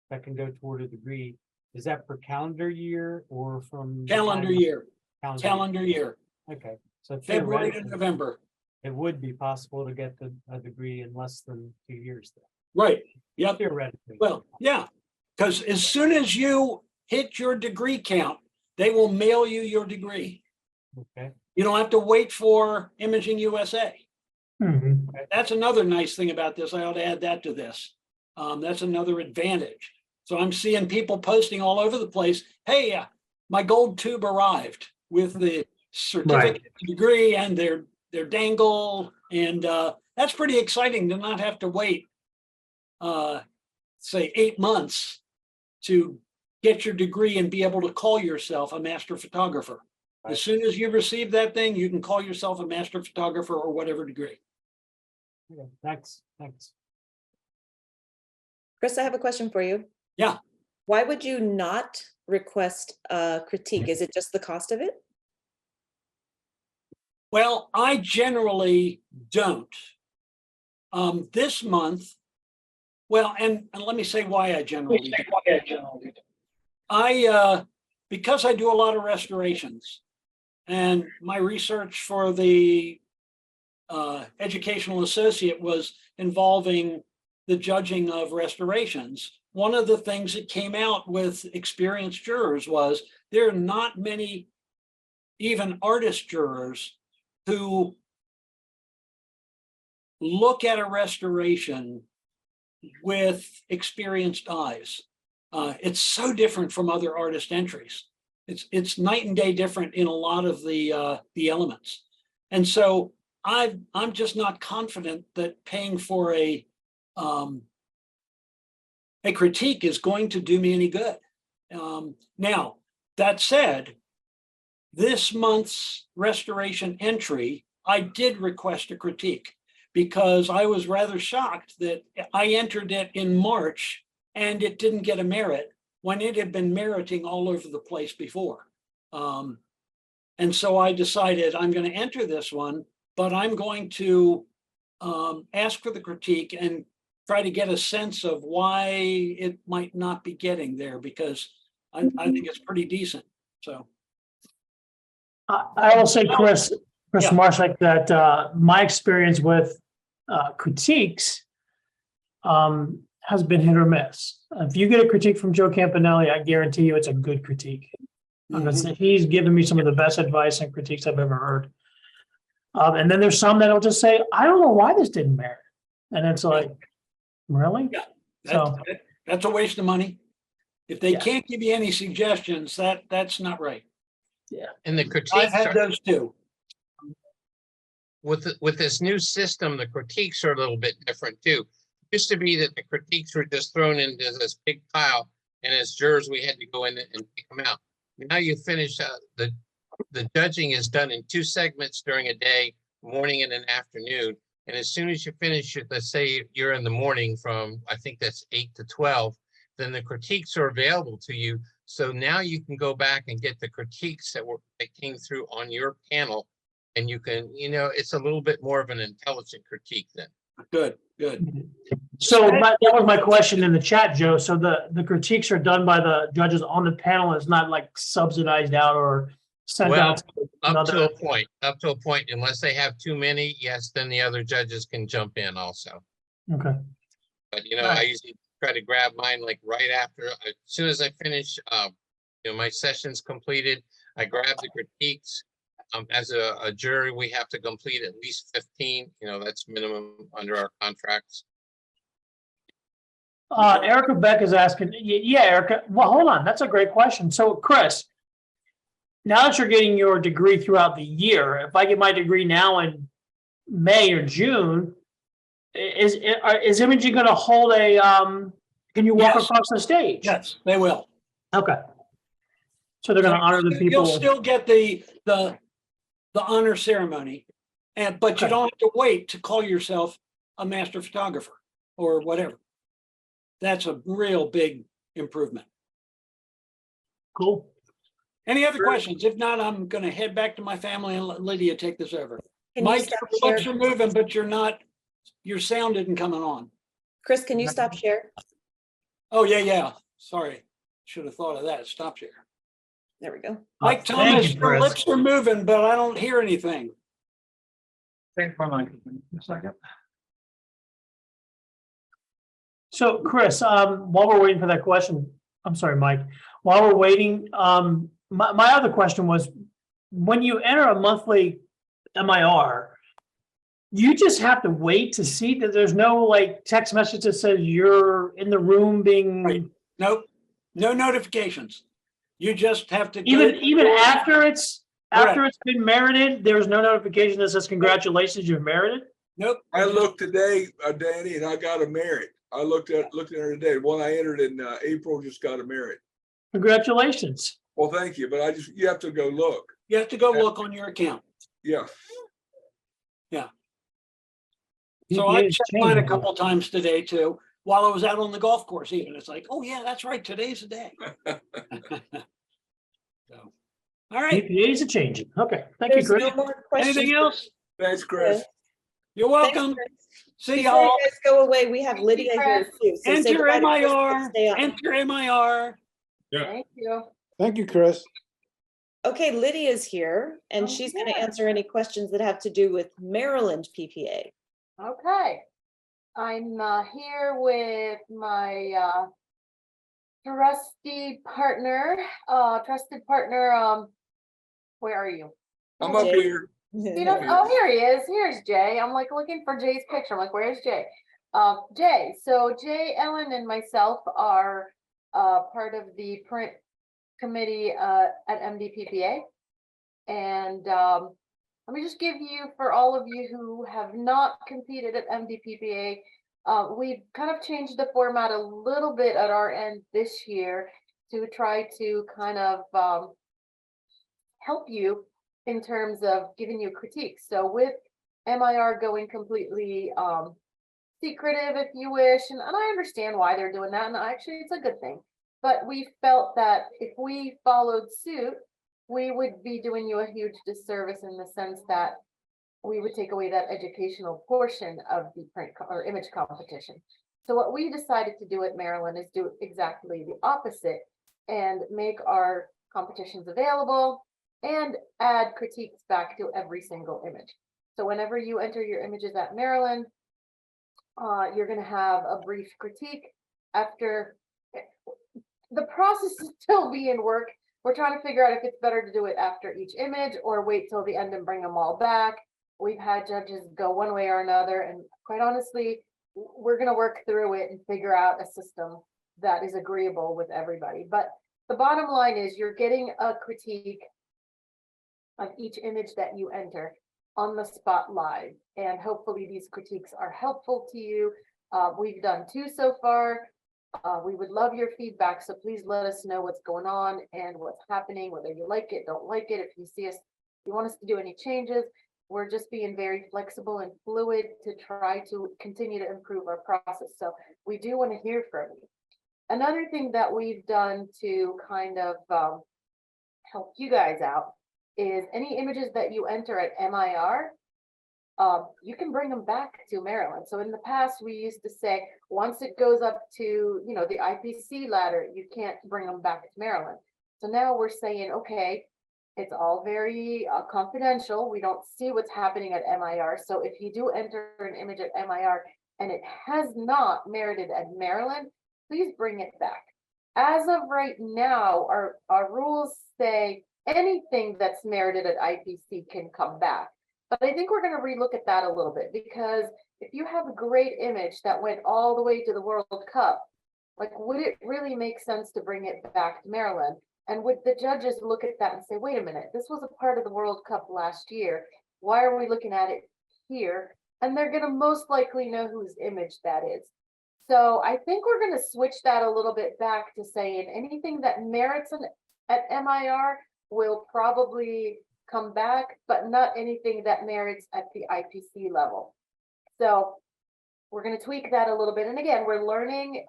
that can go toward a degree, is that per calendar year or from? the Calendar time- year, Calendar. calendar year, Okay, so February to theoretically, November. it would be possible to get a degree in less than 2 years then, Right, yep. theoretically. Well, yeah, because as soon as you hit your degree count, they will mail you your degree. Okay, You don't have to wait for Imaging USA. Mhm. That's another nice thing about this. I ought to add that to this. That's another advantage. So I'm seeing people posting all over the place. Hey, my gold tube arrived with the certificate, degree, and their dangle, and that's pretty exciting to not have to wait, say 8 months to get your degree and be able to call yourself a master photographer. As soon as you receive that thing, you can call yourself a master photographer or whatever degree. okay, thanks. Chris, I have a question for you. Yeah. Why would you not request a critique? Is it just the cost of it? Well, I generally don't. This month, well, and let me say why I generally don't. Because I do a lot of restorations, and my research for the educational associate was involving the judging of restorations. One of the things that came out with experienced jurors was there are not many even artist jurors who look at a restoration with experienced eyes. It's so different from other artist entries. It's night and day different in a lot of the elements. And so I'm just not confident that paying for a critique is going to do me any good. Now, that said, this month's restoration entry, I did request a critique because I was rather shocked that I entered it in March and it didn't get a merit when it had been meriting all over the place before. And so I decided I'm going to enter this one, but I'm going to ask for the critique and try to get a sense of why it might not be getting there, because I think it's pretty decent. So. I will say, Chris Yeah. Marshak, that my experience with critiques has been hit or miss. If you get a critique from Joe Campanelli, I guarantee you it's a good critique. Because he's given me some of the best advice and critiques I've ever heard. And then there's some that'll just say, I don't know why this didn't merit. And it's like, really? Yeah, that's a waste of money. If they Yeah. can't give you any suggestions, that's not right. And the I've critiques had are, those too. with this new system, the critiques are a little bit different too. It used to be that the critiques were just thrown into this big pile, and as jurors, we had to go in and pick them out. Now you finish the judging is done in 2 segments during a day, morning and an afternoon. And as soon as you finish it, let's say you're in the morning from, I think that's 8 to 12, then the critiques are available to you. So now you can go back and get the critiques that came through on your panel. And you can, it's a little bit more of an intelligent critique then. Good. So that was my question in the chat, Joe. So the critiques are done by the judges on the panel. It's not like subsidized out or sent Well, out to Up to another. a point, unless they have too many, yes, then the other judges can jump in also. Okay. But I usually try to grab mine like right after, as soon as I finish, my session's completed, I grab the critiques, As a jury, we have to complete at least 15, that's minimum under our contracts. Erica Beck is asking, yeah, Erica, well, hold on, that's a great question. So Chris, now that you're getting your degree throughout the year, if I get my degree now in May or June, is Imaging going to hold a, can you walk Yes. across the stage? Yes, they will. Okay. So they're going to honor the people. You'll still get the honor ceremony, but you Okay. don't have to wait to call yourself a master photographer or whatever. That's a real big improvement. Cool. Any other questions? If not, I'm going to head back to my family and let Lydia take this over. Can you Mike, stop your lips share? are moving, but your sound isn't coming on. Chris, can you stop share? Oh, yeah. Sorry. Should have thought of that. Stop share. There we go. Mike Thank Thomas, you, your Chris. lips are moving, but I don't hear anything. Thanks for my second. So Chris, while we're waiting for that question, I'm sorry, Mike, while we're waiting, my other question was, when you enter a monthly MIR, you just have to wait to see that there's no like text message that says you're in the room being. Right. Nope. No notifications. You just have to Even after it's Correct. been merited, there's no notification that says congratulations, you've merited. Nope. I looked today, Danny, and I got a merit. I looked at her today. One I entered in April just got a merit. Congratulations. Well, thank you, but you have to go look. You have to go look on your account. Yeah. So I PPA is checked mine a changing. couple times today too, while I was out on the golf course even. It's like, oh yeah, that's right. Today's the day. So, all right. PPAs are changing. Okay, thank you, There's Chris. no more questions. Anything else? Thanks, Chris. You're Thanks, welcome. Chris. See Before y'all. you guys go away, we have Thank you, Lydia here too. So say Enter goodbye to Chris, but MIR. stay on. Enter MIR. Thank you. Thank you, Chris. Okay, Lydia's here and she's going to Okay. answer any questions that have to do with Maryland PPA. Okay. I'm here with my trusted partner. Where are you? I'm up Jay. here. Oh, here he is. Here's Jay. I'm like looking for Jay's picture. I'm like, where's Jay? Jay. So Jay, Ellen, and myself are part of the print committee at MDPPA. And let me just give you, for all of you who have not competed at MDPPA, we've kind of changed the format a little bit at our end this year to try to kind of help you in terms of giving you critiques. So with MIR going completely secretive, if you wish, and I understand why they're doing that, and actually it's a good thing. But we felt that if we followed suit, we would be doing you a huge disservice in the sense that we would take away that educational portion of the print or image competition. So what we decided to do at Maryland is do exactly the opposite and make our competitions available and add critiques back to every single image. So whenever you enter your images at Maryland, you're going to have a brief critique. After the process is still being work, we're trying to figure out if it's better to do it after each image or wait till the end and bring them all back. We've had judges go one way or another, and quite honestly, we're going to work through it and figure out a system that is agreeable with everybody. But the bottom line is you're getting a critique of each image that you enter on the spot live. And hopefully these critiques are helpful to you. We've done 2 so far. We would love your feedback. So please let us know what's going on and what's happening, whether you like it, don't like it. If you see us, if you want us to do any changes, we're just being very flexible and fluid to try to continue to improve our process. So we do want to hear from you. Another thing that we've done to kind of help you guys out is any images that you enter at MIR, you can bring them back to Maryland. So in the past, we used to say, once it goes up to, the IPC ladder, you can't bring them back to Maryland. So now we're saying, okay, it's all very confidential. We don't see what's happening at MIR. So if you do enter an image at MIR and it has not merited at Maryland, please bring it back. As of right now, our rules say anything that's merited at IPC can come back. But I think we're going to relook at that a little bit, because if you have a great image that went all the way to the World Cup, like, would it really make sense to bring it back to Maryland? And would the judges look at that and say, wait a minute, this was a part of the World Cup last year. Why are we looking at it here? And they're going to most likely know whose image that is. So I think we're going to switch that a little bit back to saying anything that merits at MIR will probably come back, but not anything that merits at the IPC level. So we're going to tweak that a little bit. And again, we're learning.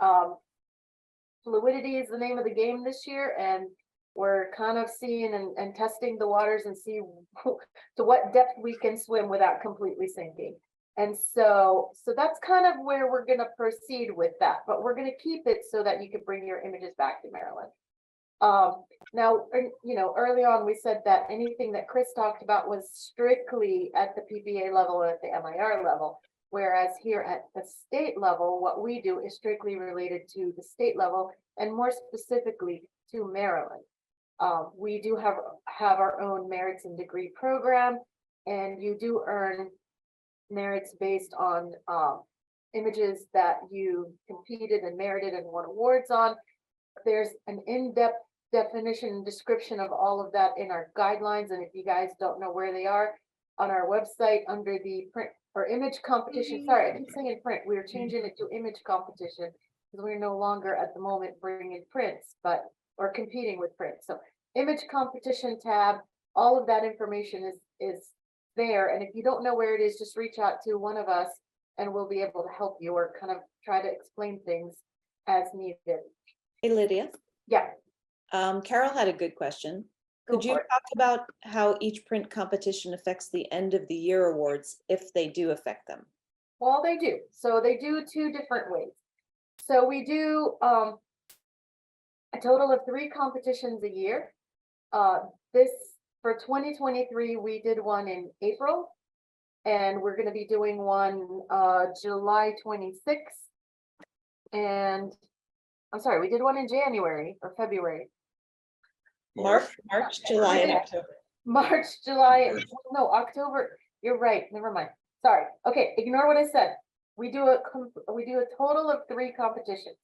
Fluidity is the name of the game this year, and we're kind of seeing and testing the waters and see to what depth we can swim without completely sinking. And so that's kind of where we're going to proceed with that, but we're going to keep it so that you can bring your images back to Maryland. Now, you know, early on we said that anything that Chris talked about was strictly at the PPA level or at the MIR level. Whereas here at the state level, what we do is strictly related to the state level and more specifically to Maryland. We do have our own merits and degree program, and you do earn merits based on images that you competed and merited and won awards on. There's an in-depth definition and description of all of that in our guidelines, and if you guys don't know where they are, on our website under the print or image competition. Sorry, I keep saying print. We are changing it to image competition because we're no longer at the moment bringing prints, or competing with print. So image competition tab, all of that information is there. And if you don't know where it is, just reach out to one of us and we'll be able to help you or kind of try to explain things as needed. Hey, Lydia. Yeah. Carol had a good question. Could you talk about how each print competition affects the end of the year awards, if they do affect them? Well, they do. So they do two different ways. So we do a total of 3 competitions a year. This for 2023, we did one in April, and we're going to be doing one July 26th. And I'm sorry, we did one in January or February. March, July, and October. March, July, no, October. You're right. Never mind. Sorry. Okay, ignore what I said. We do a total of 3 competitions.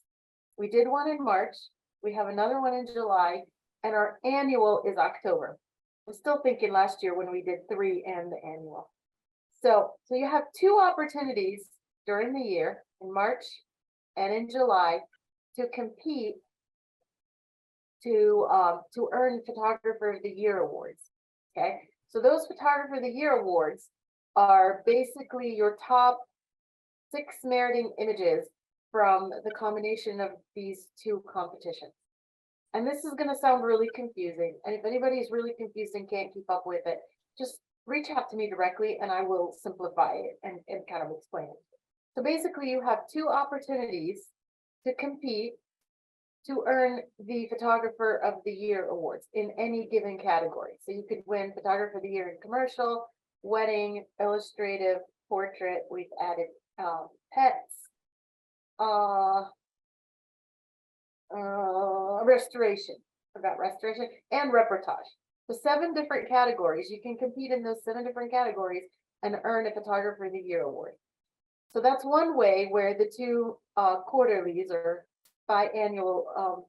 We did one in March. We have another one in July, and our annual is October. I'm still thinking last year when we did 3 and the annual. So you have 2 opportunities during the year in March and in July to compete to earn Photographer of the Year awards. Okay, so those Photographer of the Year awards are basically your top 6 meriting images from the combination of these 2 competitions. And this is going to sound really confusing. And if anybody is really confused and can't keep up with it, just reach out to me directly and I will simplify it and kind of explain it. So basically you have 2 opportunities to compete to earn the Photographer of the Year awards in any given category. So you could win Photographer of the Year in commercial, wedding, illustrative, portrait. We've added pets, restoration, forgot restoration, and reportage. So 7 different categories. You can compete in those 7 different categories and earn a Photographer of the Year award. So that's one way where the 2 quarterlies or biannual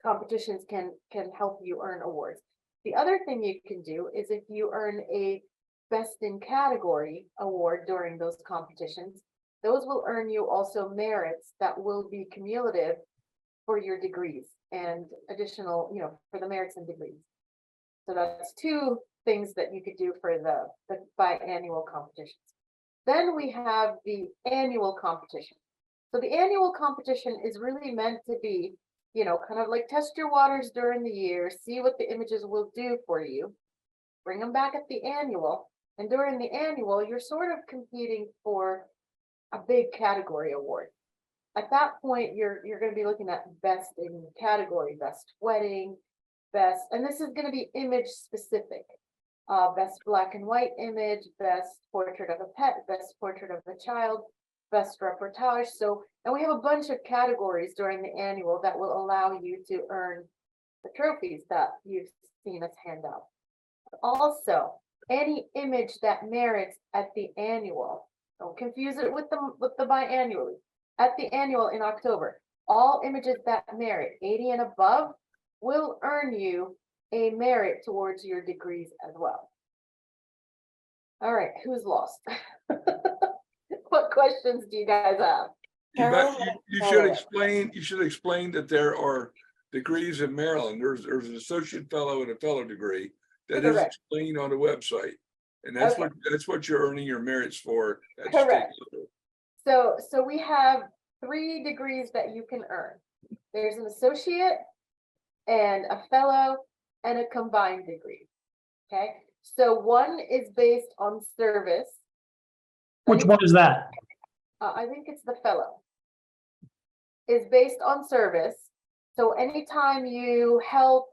competitions can help you earn awards. The other thing you can do is if you earn a Best in Category award during those competitions, those will earn you also merits that will be cumulative for your degrees and additional, you know, for the merits and degrees. So that's 2 things that you could do for the biannual competitions. Then we have the annual competition. So the annual competition is really meant to be, you know, kind of like test your waters during the year, see what the images will do for you, bring them back at the annual. And during the annual, you're sort of competing for a big category award. At that point, you're going to be looking at best in category, best wedding, best, and this is going to be image specific. Best black and white image, best portrait of a pet, best portrait of a child, best reportage. So, and we have a bunch of categories during the annual that will allow you to earn the trophies that you've seen us hand out. Also, any image that merits at the annual, don't confuse it with the biannually. At the annual in October, all images that merit 80 and above will earn you a merit towards your degrees as well. All right, who's lost? What questions do you guys have? Carol had a You should follow-up. explain, that there are degrees in Maryland. There's an associate fellow and a fellow degree that is Correct. explained on the website. And that's Okay. that's what you're earning your merits for. At state Correct. level. So we have 3 degrees that you can earn. There's an associate and a fellow and a combined degree. Okay, so one is based on service. Which one is that? I think it's the fellow. Is based on service. So anytime you help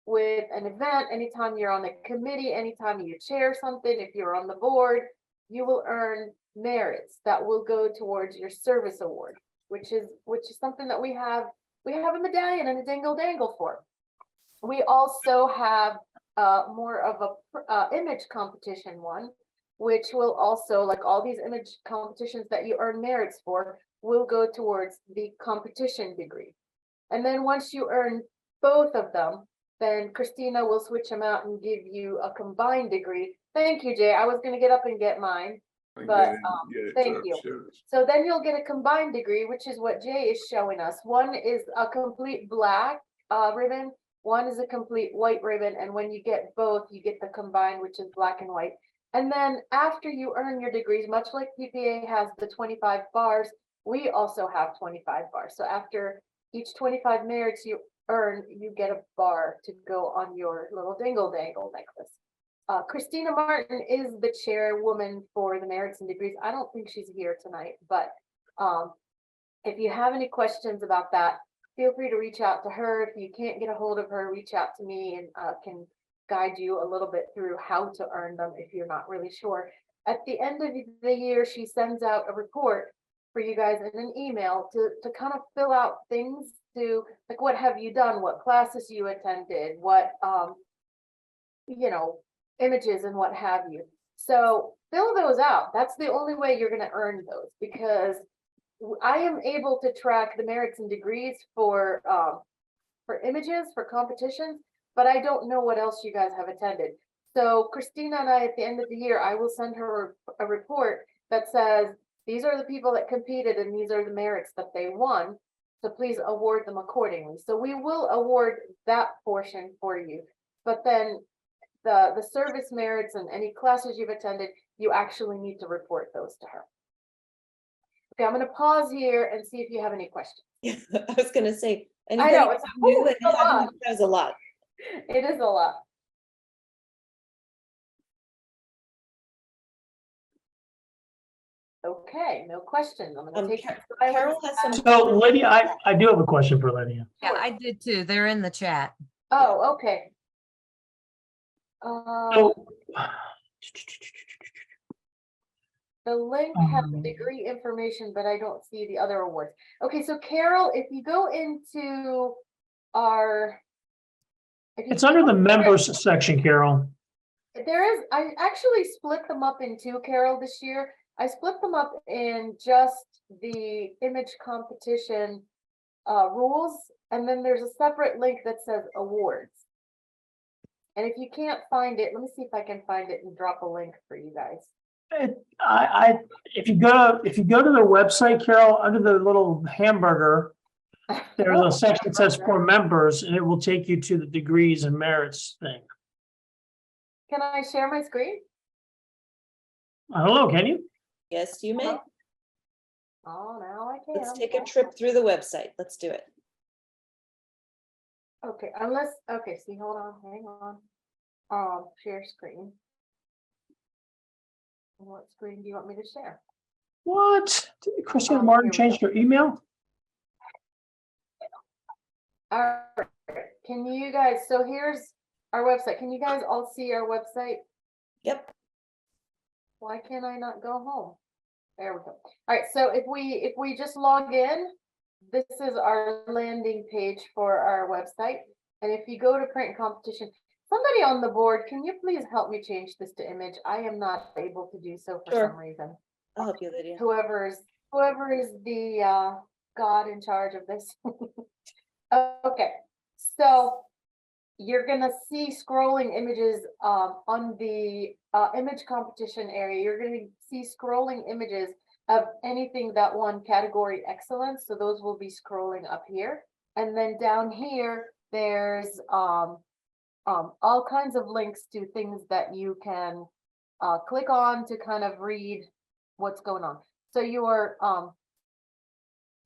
with an event, anytime you're on a committee, anytime you chair something, if you're on the board, you will earn merits that will go towards your service award, which is something that we have a medallion and a dingle dangle for. We also have more of a image competition one, which will also, like all these image competitions that you earn merits for, will go towards the competition degree. And then once you earn both of them, then Christina will switch them out and give you a combined degree. Thank you, Jay. I was going to get up and get mine. I can But, get it thank to you. shows. So then you'll get a combined degree, which is what Jay is showing us. One is a complete black ribbon. One is a complete white ribbon. And when you get both, you get the combined, which is black and white. And then after you earn your degrees, much like PPA has the 25 bars, we also have 25 bars. So after each 25 merits you earn, you get a bar to go on your little dingle dangle necklace. Christina Martin is the chairwoman for the merits and degrees. I don't think she's here tonight, but if you have any questions about that, feel free to reach out to her. If you can't get a hold of her, reach out to me and can guide you a little bit through how to earn them if you're not really sure. At the end of the year, she sends out a report for you guys in an email to kind of fill out things to, like, what have you done, what classes you attended, what images and what have you. So fill those out. That's the only way you're going to earn those, because I am able to track the merits and degrees for images, for competitions, but I don't know what else you guys have attended. So Christina and I, at the end of the year, I will send her a report that says, these are the people that competed and these are the merits that they won. So please award them accordingly. So we will award that portion for you. But then the service merits and any classes you've attended, you actually need to report those to her. Okay, I'm going to pause here and see if you have any questions. I was gonna say, I know, anybody it's new and a lot. hasn't- that was a lot. It is a lot. Okay, no questions. I'm gonna take. Carol has some. So Lydia, I do have a question for Lydia. Yeah, I did too. They're in the chat. Oh, okay. So, The link has degree information, but I don't see the other awards. Okay, so Carol, if you go into our. it's under the members section, Carol. There is, I actually split them up in two, Carol, this year. I split them up in just the image competition rules, and then there's a separate link that says awards. And if you can't find it, let me see if I can find it and drop a link for you guys. If you go to the website, Carol, under the little hamburger, there's a section that says for members, and it will take you to the degrees and merits thing. Can I share my screen? I don't know, can you? Yes, you may. Oh, now I can. Let's take a trip through the website. Let's do it. Okay, okay, see, hold on, hang on. Share screen. What screen do you want me to share? What? Did Christina Martin change her email? All right, can you guys, so here's our website. Can you guys all see our website? Yep. Why can't I not go home? There we go. All right, so if we just log in, this is our landing page for our website. And if you go to print competition, somebody on the board, can you please help me change this to image? I am not able to do so for Sure. some reason. I'll help you, Lydia. Whoever is the God in charge of this. Okay, so you're gonna see scrolling images on the image competition area. You're gonna see scrolling images of anything that won category excellence. So those will be scrolling up here. And then down here, there's all kinds of links to things that you can click on to kind of read what's going on. So your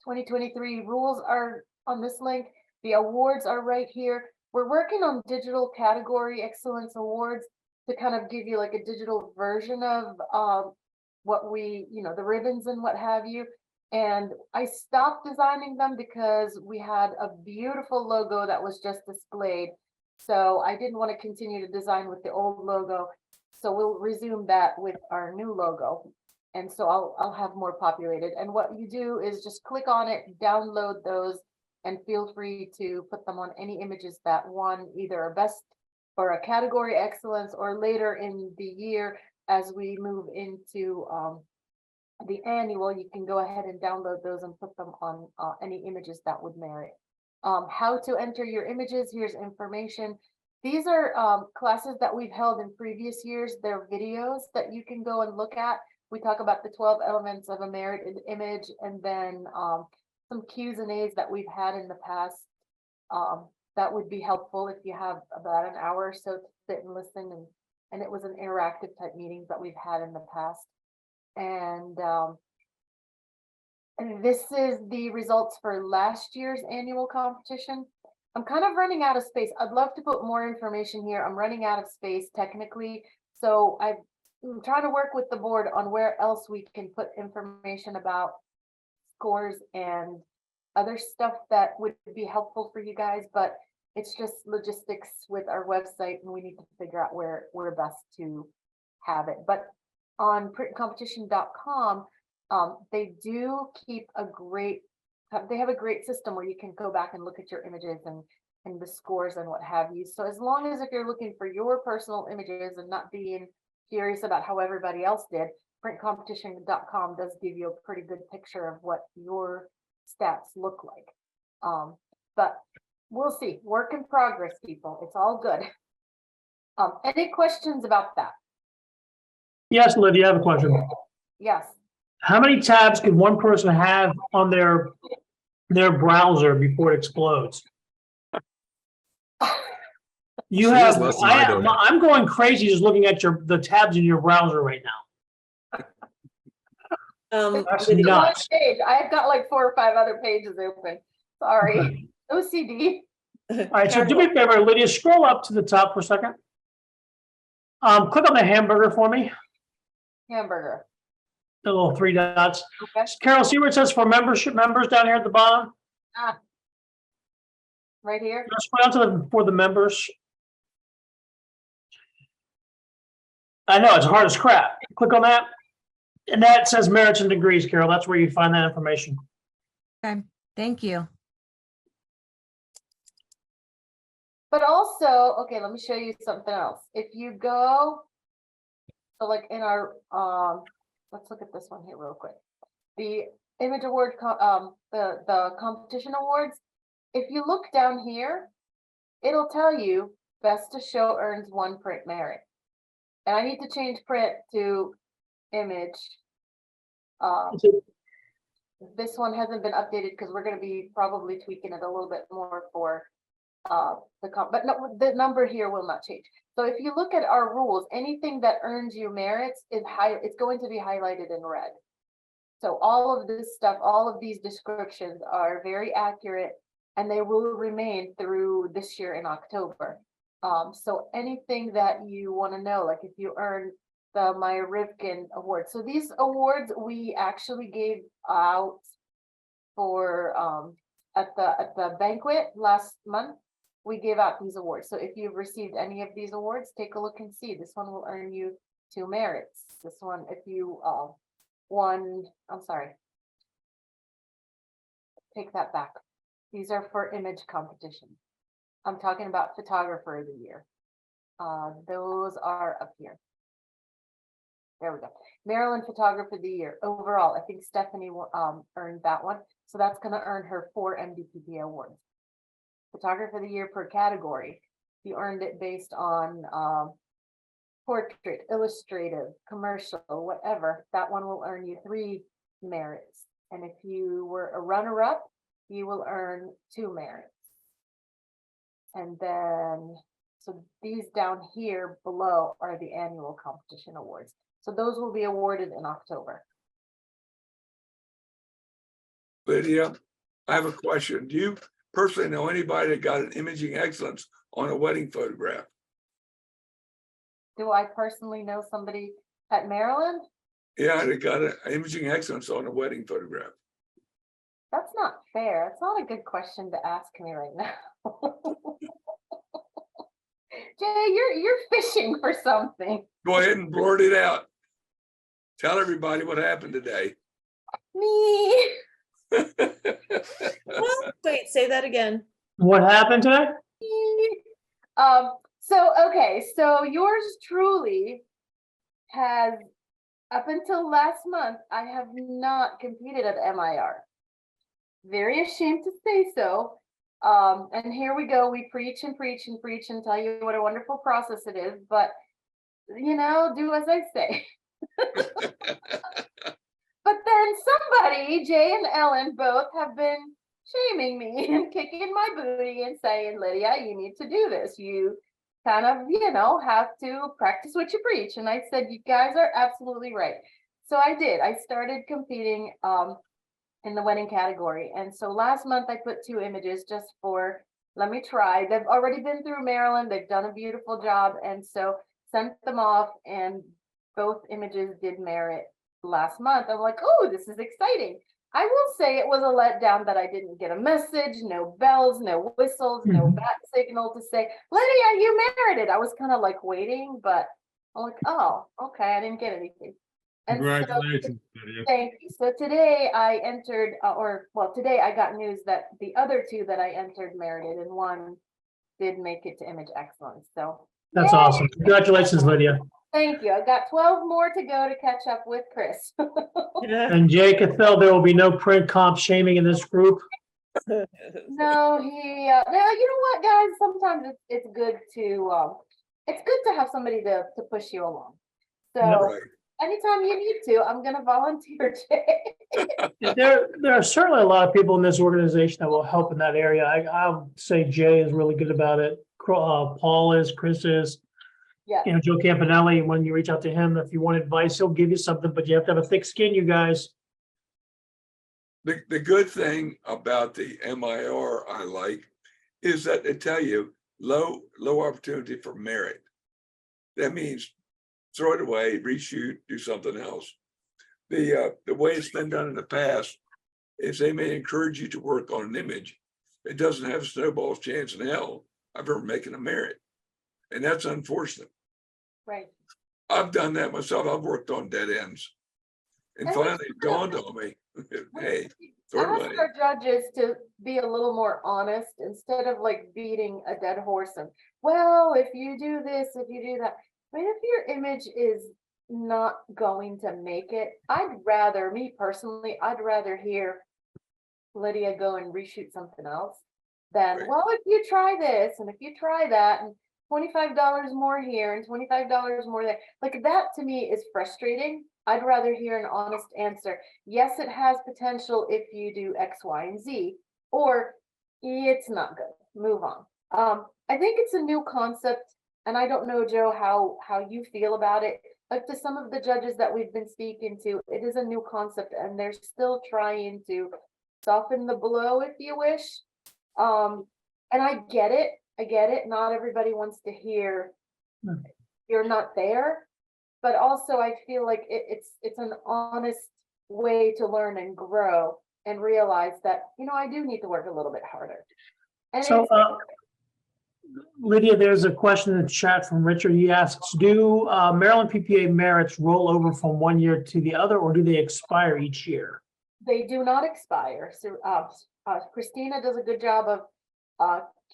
2023 rules are on this link. The awards are right here. We're working on digital category excellence awards to kind of give you like a digital version of what we, the ribbons and what have you. And I stopped designing them because we had a beautiful logo that was just displayed. So I didn't want to continue to design with the old logo. So we'll resume that with our new logo. And so I'll have more populated. And what you do is just click on it, download those, and feel free to put them on any images that won either a best or a category excellence, or later in the year as we move into the annual, you can go ahead and download those and put them on any images that would merit. How to enter your images, here's information. These are classes that we've held in previous years. They're videos that you can go and look at. We talk about the 12 elements of a merited image, and then some Q's and A's that we've had in the past. That would be helpful if you have about an hour or so to sit and listen, and it was an interactive type meetings that we've had in the past. And this is the results for last year's annual competition. I'm kind of running out of space. I'd love to put more information here. I'm running out of space technically. So I'm trying to work with the board on where else we can put information about scores and other stuff that would be helpful for you guys, but it's just logistics with our website, and we need to figure out where we're best to have it. But on printcompetition.com, they do keep they have a great system where you can go back and look at your images and the scores and what have you. So as long as if you're looking for your personal images and not being curious about how everybody else did, printcompetition.com does give you a pretty good picture of what your stats look like. But we'll see. Work in progress, people. It's all good. Any questions about that? Yes, Lydia, I have a question. Yes. How many tabs could one person have on their browser before it explodes? You She have, has less than I do. I'm going crazy just looking at the tabs in your browser right now. That's It's nuts. one page. I've got like 4 or 5 other pages open. Sorry. OCD. All right, so do me a favor, Lydia, scroll up to the top for a second. Click on the hamburger for me, Hamburger. the little 3 dots. Okay. Carol, see where it says for membership members down here at the bottom? Right here. Scroll down to for the members. I know, it's hard as crap. Click on that. And that says merits and degrees, Carol. That's where you find that information. Okay, thank you. But also, okay, let me show you something else. If you go, so like in our, let's look at this one here real quick. The image award, the competition awards. If you look down here, it'll tell you best to show earns 1 print merit. And I need to change print to image. This one hasn't been updated because we're going to be probably tweaking it a little bit more for but no, the number here will not change. So if you look at our rules, anything that earns you merits is it's going to be highlighted in red. So all of this stuff, all of these descriptions are very accurate, and they will remain through this year in October. So anything that you want to know, like if you earn the MIR award. So these awards we actually gave out for at the banquet last month. We gave out these awards. So if you've received any of these awards, take a look and see. This one will earn you 2 merits. This one, if you won, I'm sorry. Take that back. These are for image competition. I'm talking about photographer of the year. Those are up here. There we go. Maryland photographer of the year. Overall, I think Stephanie earned that one. So that's going to earn her 4 MDPPA awards. Photographer of the year per category. You earned it based on portrait, illustrative, commercial, whatever. That one will earn you 3 merits. And if you were a runner-up, you will earn 2 merits. And then, so these down here below are the annual competition awards. So those will be awarded in October. Lydia, I have a question. Do you personally know anybody that got an imaging excellence on a wedding photograph? Do I personally know somebody at Maryland? Yeah, they got an imaging excellence on a wedding photograph. That's not fair. It's not a good question to ask me right now. Jay, you're fishing for something. Go ahead and blurt it out. Tell everybody what happened today. Me. Well, wait, say that again. What happened today? So yours truly has, up until last month, I have not competed at MIR. Very ashamed to say so. And here we go, we preach and preach and preach and tell you what a wonderful process it is, but you know, do as I say. But then somebody, Jay and Ellen, both have been shaming me and kicking my booty and saying, Lydia, you need to do this. You kind of, you know, have to practice what you preach. And I said, you guys are absolutely right. So I did. I started competing in the wedding category. And so last month I put 2 images just for, let me try. They've already been through Maryland. They've done a beautiful job. And so sent them off, and both images did merit last month. I'm like, oh, this is exciting. I will say it was a letdown that I didn't get a message, no bells, no whistles, no bat signal to say, Lydia, you merited. I was kind of like waiting, but I'm like, oh, okay, I didn't get anything. And Congratulations, Lydia. thank you. So today I entered, today I got news that the other 2 that I entered merited, and 1 did make it to image excellence. So That's yay! awesome. Congratulations, Lydia. Thank you. I got 12 more to go to catch up with Chris. And Jay Cathell, there will be no print comp shaming in this group. No, now you know what, guys? Sometimes it's good to have somebody to push you along. So Right. anytime you need to, I'm going to volunteer, Jay. There are certainly a lot of people in this organization that will help in that area. I'll say Jay is really good about it. Paul is, Chris is. Yeah. You know, Joe Campanelli, when you reach out to him, if you want advice, he'll give you something, but you have to have a thick skin, you guys. The good thing about the MIR I like is that they tell you low opportunity for merit. That means throw it away, reshoot, do something else. The way it's been done in the past is they may encourage you to work on an image. It doesn't have a snowball's chance in hell of ever making a merit. And that's unfortunate. Right. I've done that myself. I've worked on dead ends. And finally it dawned on me, hey, throw it Ask away. our judges to be a little more honest instead of like beating a dead horse and, well, if you do this, if you do that. I mean, if your image is not going to make it, me personally, I'd rather hear Lydia go and reshoot something else than, Right. well, if you try this and if you try that and $25 more here and $25 more there. Like that to me is frustrating. I'd rather hear an honest answer. Yes, it has potential if you do X, Y, and Z, or it's not good. Move on. I think it's a new concept, and I don't know, Joe, how you feel about it. But to some of the judges that we've been speaking to, it is a new concept, and they're still trying to soften the blow, if you wish. And I get it. Not everybody wants to hear you're not there, but also I feel like it's an honest way to learn and grow and realize that, you know, I do need to work a little bit harder. And So, Lydia, there's a question in the chat from Richard. He asks, do Maryland PPA merits roll over from one year to the other, or do they expire each year? they do not expire. So Christina does a good job of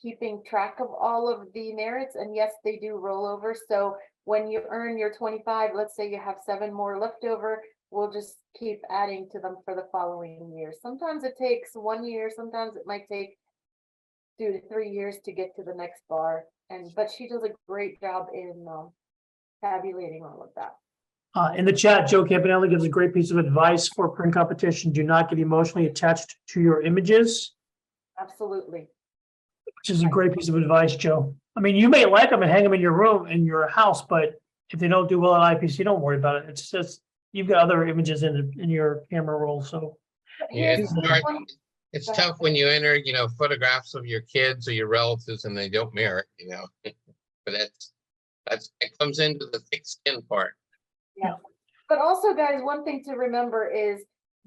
keeping track of all of the merits, and yes, they do roll over. So when you earn your 25, let's say you have 7 more left over, we'll just keep adding to them for the following year. Sometimes it takes 1 year, sometimes it might take 2 to 3 years to get to the next bar. But she does a great job in tabulating all of that. In the chat, Joe Campanelli gives a great piece of advice for print competition. Do not get emotionally attached to your images, Absolutely. which is a great piece of advice, Joe. I mean, you may like them and hang them in your room, in your house, but if they don't do well at IPC, don't worry about it. It's just, you've got other images in your camera roll, so. Yeah, Here's it's Go ahead. tough when you enter, photographs of your kids or your relatives and they don't mirror it, but it comes into the thick skin part. Yeah. But also, guys, one thing to remember is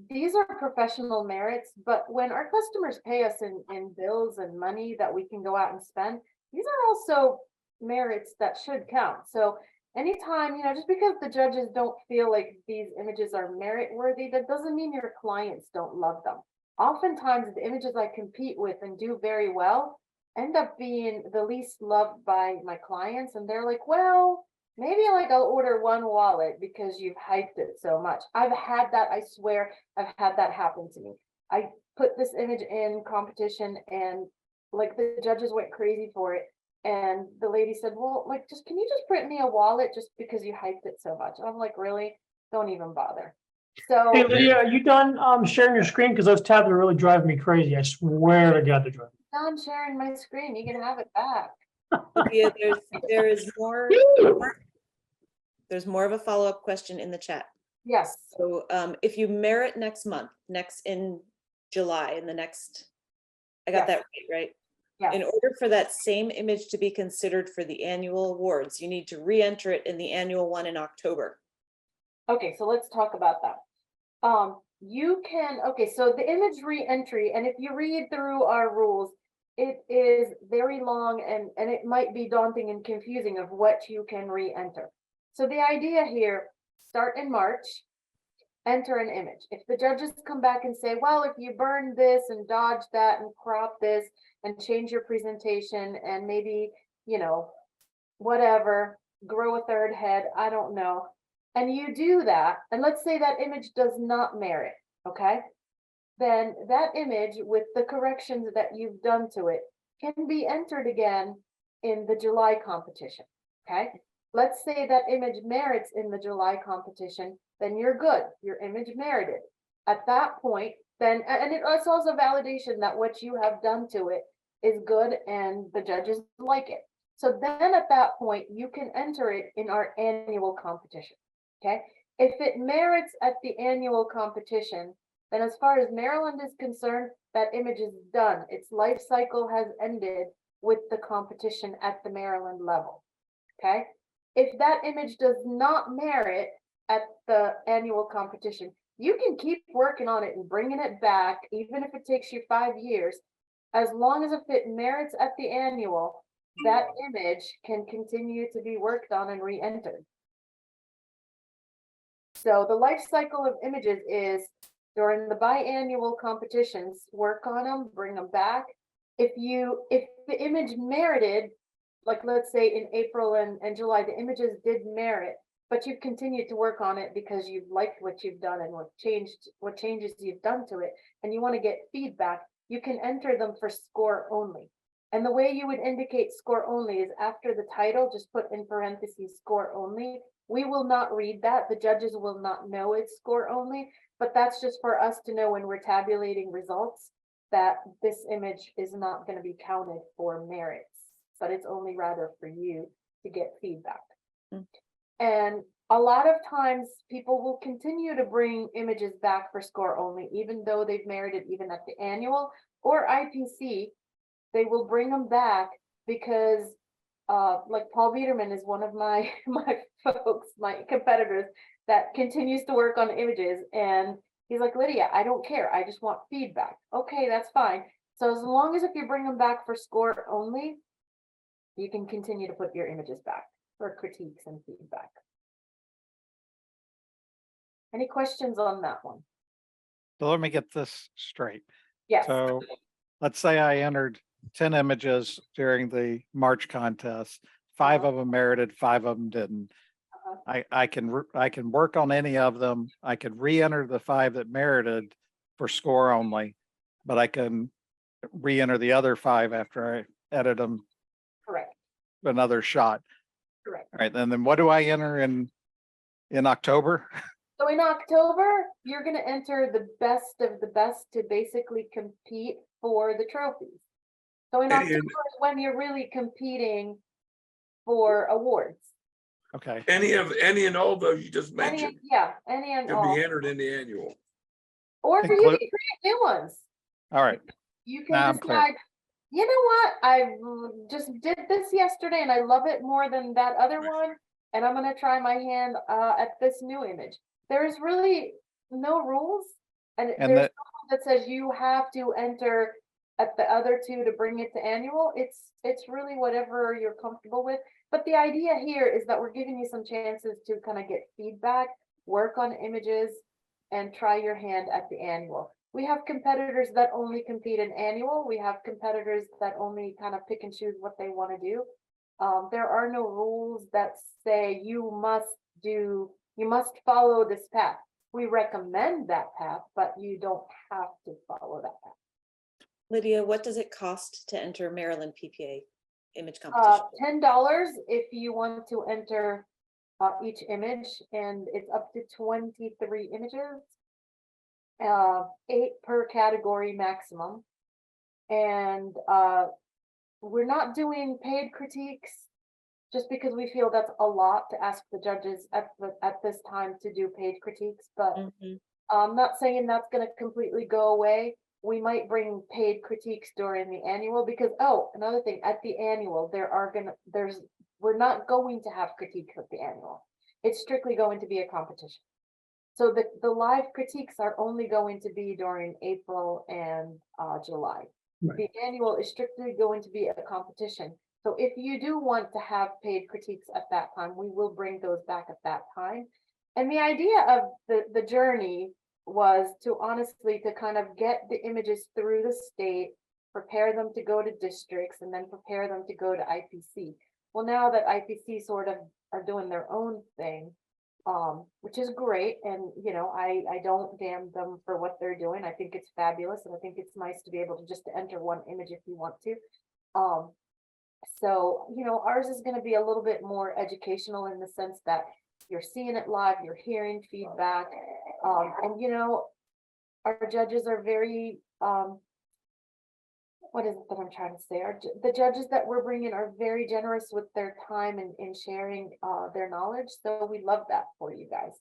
these are professional merits, but when our customers pay us in bills and money that we can go out and spend, these are also merits that should count. So anytime, just because the judges don't feel like these images are merit worthy, that doesn't mean your clients don't love them. Oftentimes the images I compete with and do very well end up being the least loved by my clients. And they're like, well, maybe I'll order one wallet because you've hyped it so much. I've had that, I swear, I've had that happen to me. I put this image in competition and the judges went crazy for it. And the lady said, well, can you just print me a wallet just because you hyped it so much? And I'm like, really? Don't even bother. So Hey, Lydia, are you done sharing your screen? Because those tabs are really driving me crazy. I swear to God, they're driving me. done sharing my screen. You can have it back. Lydia, there's more of a follow-up question in the chat. Yes. So if you merit next month, in July, I got that right? Yeah. In order for that same image to be considered for the annual awards, you need to re-enter it in the annual one in October. Okay, so let's talk about that. You can, so the image re-entry, and if you read through our rules, it is very long and it might be daunting and confusing of what you can re-enter. So the idea here, start in March, enter an image. If the judges come back and say, well, if you burn this and dodge that and crop this and change your presentation and maybe, whatever, grow a third head, I don't know. And you do that, and let's say that image does not merit, okay? Then that image with the corrections that you've done to it can be entered again in the July competition, okay? Let's say that image merits in the July competition, then you're good, your image merited. At that point, then, and it's also validation that what you have done to it is good and the judges like it. So then at that point, you can enter it in our annual competition. Okay, if it merits at the annual competition, then as far as Maryland is concerned, that image is done. Its life cycle has ended with the competition at the Maryland level. Okay, if that image does not merit at the annual competition, you can keep working on it and bringing it back, even if it takes you 5 years, as long as if it merits at the annual, that image can continue to be worked on and re-entered. So the life cycle of images is during the biannual competitions, work on them, bring them back. If the image merited, let's say in April and July, the images did merit, but you've continued to work on it because you've liked what you've done and what changes you've done to it, and you want to get feedback, you can enter them for score only. And the way you would indicate score only is after the title, just put in parentheses score only. We will not read that. The judges will not know it's score only, but that's just for us to know when we're tabulating results that this image is not going to be counted for merits, but it's only rather for you to get feedback. And a lot of times people will continue to bring images back for score only, even though they've merited even at the annual or IPC, they will bring them back because Paul Biederman is one of my folks, my competitors that continues to work on images, and he's like, Lydia, I don't care, I just want feedback. Okay, that's fine. So as long as if you bring them back for score only, you can continue to put your images back for critiques and feedback. Any questions on that one? So let me get this straight. Yes. So let's say I entered 10 images during the March contest. 5 of them merited, 5 of them didn't. I can work on any of them. I could re-enter the 5 that merited for score only, but I can re-enter the other 5 after I edit them Correct, another shot. correct. All right, and then what do I enter in October? So in October, you're gonna enter the best of the best to basically compete for the trophies. So in And- October is when you're really competing for awards. Okay, Any and all those you just Any, mentioned yeah, any and can all. be entered in the annual. Or you Include- can create new ones. all right. You Now can I'm clear. decide, you know what, I just did this yesterday and I love it more than that other one. And I'm gonna try my hand at this new image. There is really no rules. And And there's that- no rule that says you have to enter at the other 2 to bring it to annual. It's really whatever you're comfortable with. But the idea here is that we're giving you some chances to kind of get feedback, work on images, and try your hand at the annual. We have competitors that only compete in annual. We have competitors that only kind of pick and choose what they want to do. There are no rules that say you must follow this path. We recommend that path, but you don't have to follow that path. Lydia, what does it cost to enter Maryland PPA image competition? $10 if you want to enter each image, and it's up to 23 images. 8 per category maximum. And we're not doing paid critiques just because we feel that's a lot to ask the judges at this time to do paid critiques, but Mhm. I'm not saying that's gonna completely go away. We might bring paid critiques during the annual because, oh, another thing, at the annual, we're not going to have critiques at the annual. It's strictly going to be a competition. So the live critiques are only going to be during April and July. Right. The annual is strictly going to be a competition. So if you do want to have paid critiques at that time, we will bring those back at that time. And the idea of the journey was to honestly to kind of get the images through the state, prepare them to go to districts, and then prepare them to go to IPC. Well, now that IPC sort of are doing their own thing, which is great. And, you know, I don't damn them for what they're doing. I think it's fabulous. And I think it's nice to be able to just enter one image if you want to. So, you know, ours is going to be a little bit more educational in the sense that you're seeing it live, you're hearing feedback. And, you know, our judges are very, what is it that I'm trying to say? The judges that we're bringing are very generous with their time and in sharing their knowledge. So we love that for you guys.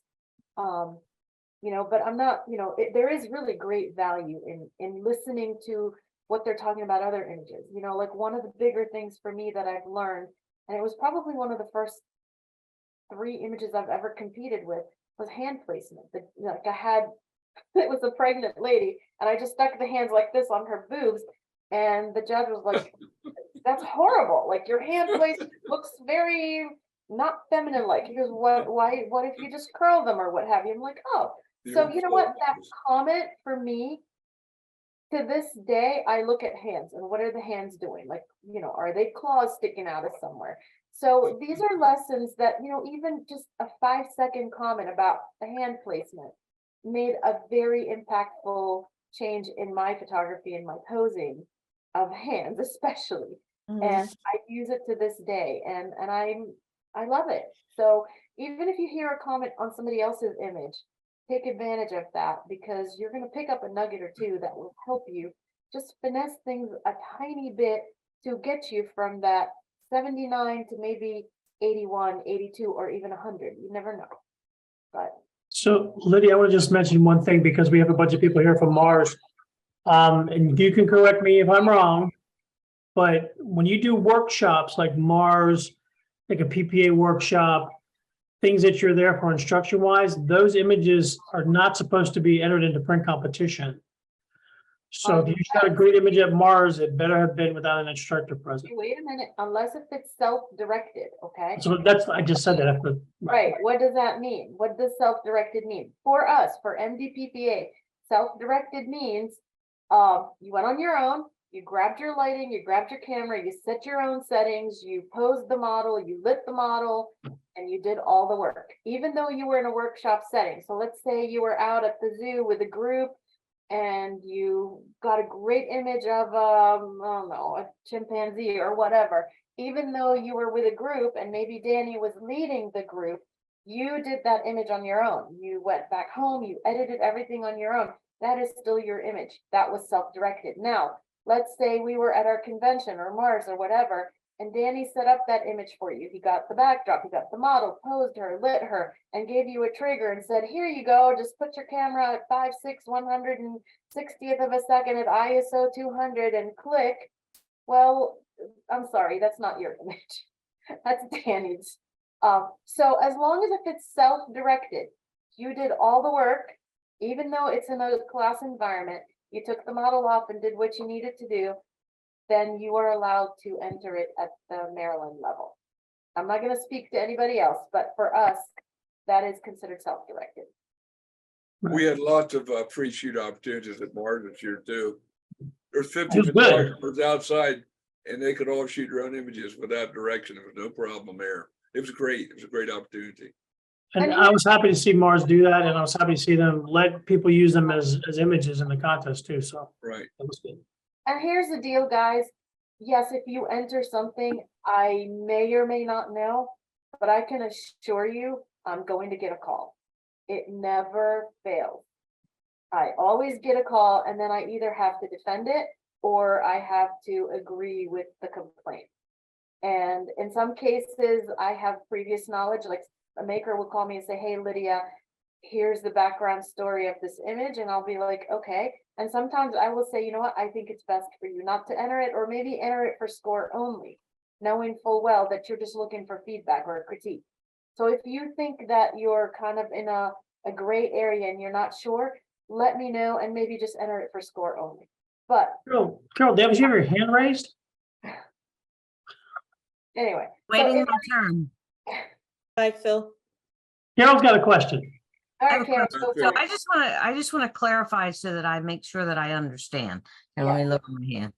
You know, but I'm not, you know, there is really great value in listening to what they're talking about other images. You know, like one of the bigger things for me that I've learned, and it was probably one of the first 3 images I've ever competed with, was hand placement. Like I had, it was a pregnant lady, and I just stuck the hands like this on her boobs. And the judge was like, that's horrible. Like your hand placement looks very not feminine like. He goes, what if you just curl them or what have you? I'm like, oh, so you know what? That comment for me, to this day, I look at hands and what are the hands doing? Like, you know, are they claws sticking out of somewhere? So these are lessons that, you know, even just a 5-second comment about the hand placement made a very impactful change in my photography and my posing of hands, especially. Mhm. And I use it to this day, and I love it. So even if you hear a comment on somebody else's image, take advantage of that, because you're going to pick up a nugget or two that will help you just finesse things a tiny bit to get you from that 79 to maybe 81, 82, or even 100. You never know. But So Lydia, I want to just mention one thing because we have a bunch of people here from Mars. And you can correct me if I'm wrong, but when you do workshops like Mars, like a PPA workshop, things that you're there for instruction wise, those images are not supposed to be entered into print competition. So if you shot a great image at Mars, it better have been without an instructor present. wait a minute, unless if it's self-directed, okay? So that's, I just said that after. Right, what does that mean? What does self-directed mean? For us, for MDPPA, self-directed means you went on your own, You grabbed your lighting, you grabbed your camera, you set your own settings, you posed the model, you lit the model, and you did all the work, even though you were in a workshop setting. So let's say you were out at the zoo with a group and you got a great image of, I don't know, a chimpanzee or whatever. Even though you were with a group and maybe Danny was leading the group, you did that image on your own. You went back home, you edited everything on your own. That is still your image. That was self-directed. Now, let's say we were at our convention or Mars or whatever, and Danny set up that image for you. He got the backdrop, he got the model, posed her, lit her, and gave you a trigger and said, here you go, just put your camera at 5, 6, 160th of a second at ISO 200 and click. Well, I'm sorry, that's not your image. That's Danny's. So as long as if it's self-directed, you did all the work, even though it's in a class environment, you took the model off and did what you needed to do, then you are allowed to enter it at the Maryland level. I'm not going to speak to anybody else, but for us, that is considered self-directed. We had lots of pre-shoot opportunities at Mars this year too. There's 50 That's good. photographers outside and they could all shoot their own images without direction. It was no problem there. It was great. It was a great opportunity. And I was happy to see Mars do that, and I was happy to see them let people use them as images in the contest too, so Right. that was good. And here's the deal, guys. Yes, if you enter something I may or may not know, but I can assure you I'm going to get a call. It never fails. I always get a call and then I either have to defend it or I have to agree with the complaint. And in some cases, I have previous knowledge, like a maker will call me and say, hey, Lydia, here's the background story of this image. And I'll be like, okay. And sometimes I will say, you know what, I think it's best for you not to enter it, or maybe enter it for score only, knowing full well that you're just looking for feedback or a critique. So if you think that you're kind of in a gray area and you're not sure, let me know and maybe just enter it for score only. But Carol, Davis, you have your hand raised? anyway. Waiting my turn. Bye, Phil. Carol's got a question. All I have right, a Karen, question. go So for it. I just want to clarify so that I make sure that I understand. And let me lower my hand.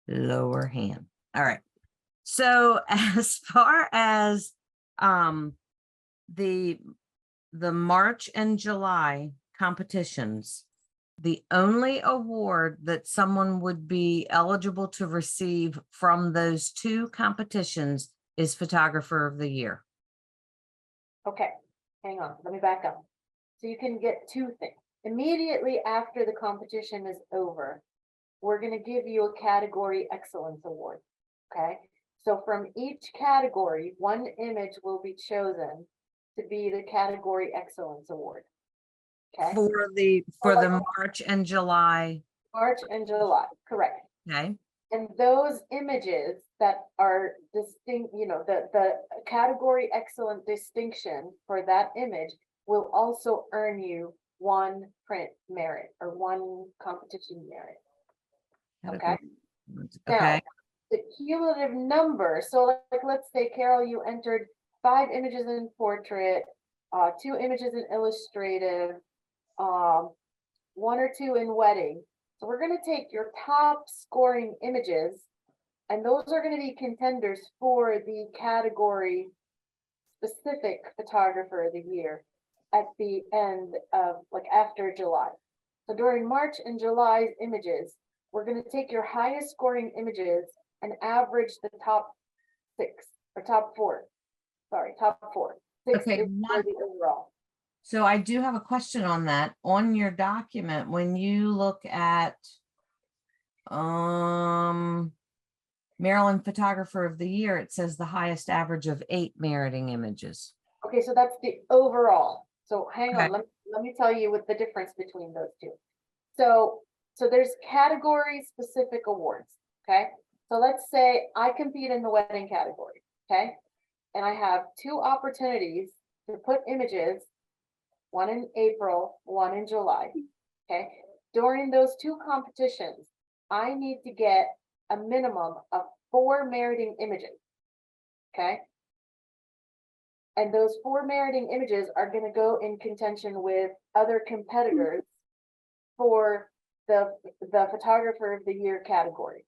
Lower hand. All right. So as far as the March and July competitions, the only award that someone would be eligible to receive from those two competitions is Photographer of the Year. Okay, hang on, let me back up. So you can get two things. Immediately after the competition is over, we're going to give you a category excellence award. Okay, so from each category, one image will be chosen to be the category excellence award. Okay, For the March and July. March and July, correct. Okay. And those images that are distinct, you know, the category excellent distinction for that image will also earn you one print merit or one competition merit. Okay. Now, Okay. the cumulative number, so like let's say, Carol, you entered 5 images in portrait, 2 images in illustrative, 1 or 2 in wedding. So we're going to take your top scoring images, and those are going to be contenders for the category specific photographer of the year at the end of, like, after July. So during March and July's images, we're going to take your highest scoring images and average the top 6 or top 4. Sorry, top 4. 6 Okay, is for the overall. So I do have a question on that. On your document, when you look at Maryland Photographer of the Year, it says the highest average of 8 meriting images. Okay, so that's the overall. So hang Okay. on, let me tell you what the difference between those two. So there's category specific awards, okay? So let's say I compete in the wedding category, okay? And I have 2 opportunities to put images, one in April, one in July, okay? During those 2 competitions, I need to get a minimum of 4 meriting images, okay? And those 4 meriting images are going to go in contention with other competitors for the Photographer of the Year category.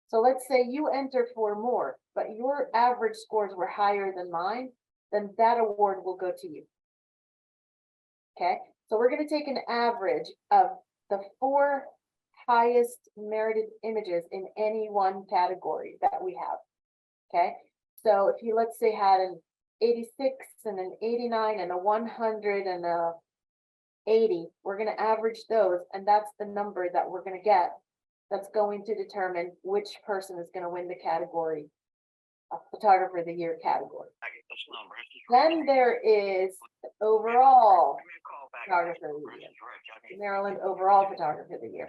So let's say you enter for more, but your average scores were higher than mine, then that award will go to you. Okay, so we're gonna take an average of the 4 highest merited images in any one category that we have. Okay, so if you, let's say, had an 86 and an 89 and a 100 and a 80, we're gonna average those, and that's the number that we're gonna get. That's going to determine which person is gonna win the category, Photographer of the Year category. Then there is the overall Photographer of the Year, Maryland Overall Photographer of the Year.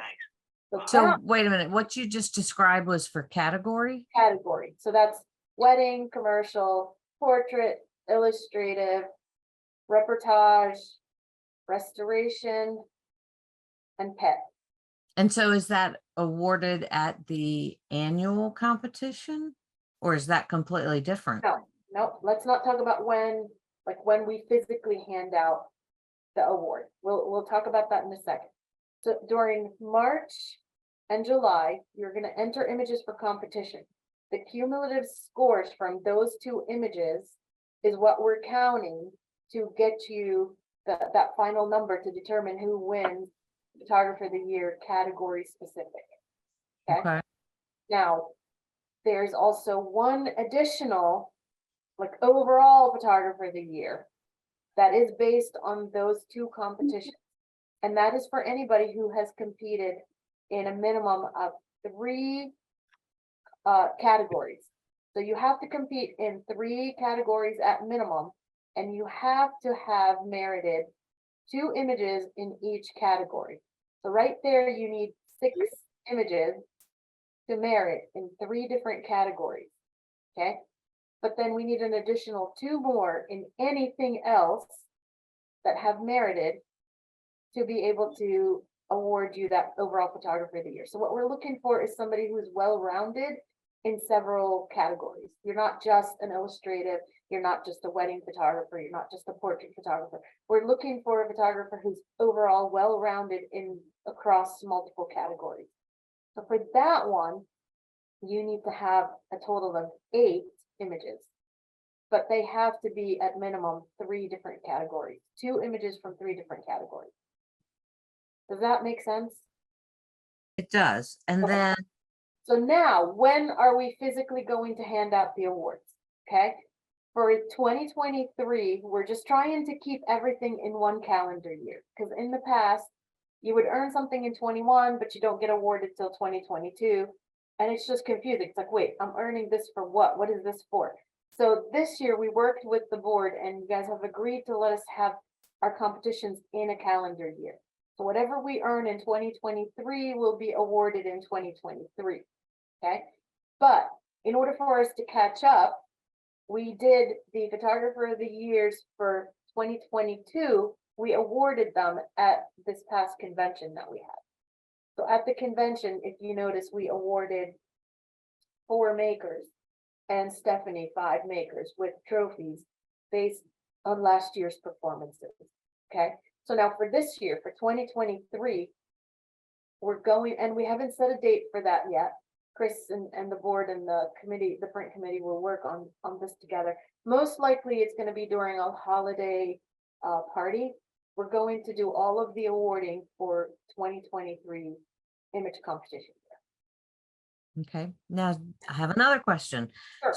So that wait a minute, what you just described was for category? category, so that's wedding, commercial, portrait, illustrative, reportage, restoration, and pet. And so is that awarded at the annual competition? Or is that completely different? No, let's not talk about when we physically hand out the award. We'll talk about that in a second. So during March and July, you're gonna enter images for competition. The cumulative scores from those 2 images is what we're counting to get you that final number to determine who wins Photographer of the Year category specific. Okay. Now, there's also one additional, overall Photographer of the Year that is based on those 2 competitions. And that is for anybody who has competed in a minimum of 3 categories. So you have to compete in 3 categories at minimum, and you have to have merited 2 images in each category. So right there, you need 6 images to merit in 3 different categories. Okay, but then we need an additional 2 more in anything else that have merited to be able to award you that overall Photographer of the Year. So what we're looking for is somebody who's well-rounded in several categories. You're not just an illustrative, you're not just a wedding photographer, you're not just a portrait photographer. We're looking for a photographer who's overall well-rounded across multiple categories. So for that one, you need to have a total of 8 images, but they have to be at minimum 3 different categories, 2 images from 3 different categories. Does that make sense? It does. And Okay. then, So now, when are we physically going to hand out the awards? Okay, for 2023, we're just trying to keep everything in one calendar year, because in the past, you would earn something in 21, but you don't get awarded till 2022. And it's just confusing. It's like, wait, I'm earning this for what? What is this for? So this year we worked with the board, and you guys have agreed to let us have our competitions in a calendar year. So whatever we earn in 2023 will be awarded in 2023. Okay, but in order for us to catch up, we did the Photographer of the Years for 2022. We awarded them at this past convention that we had. So at the convention, if you notice, we awarded 4 makers and Stephanie 5 makers with trophies based on last year's performances. Okay, so now for this year, for 2023, we're going, and we haven't set a date for that yet. Chris and the board and the committee, the print committee, will work on this together. Most likely it's going to be during a holiday party. We're going to do all of the awarding for 2023 image competition. okay, now I have another question. Sure.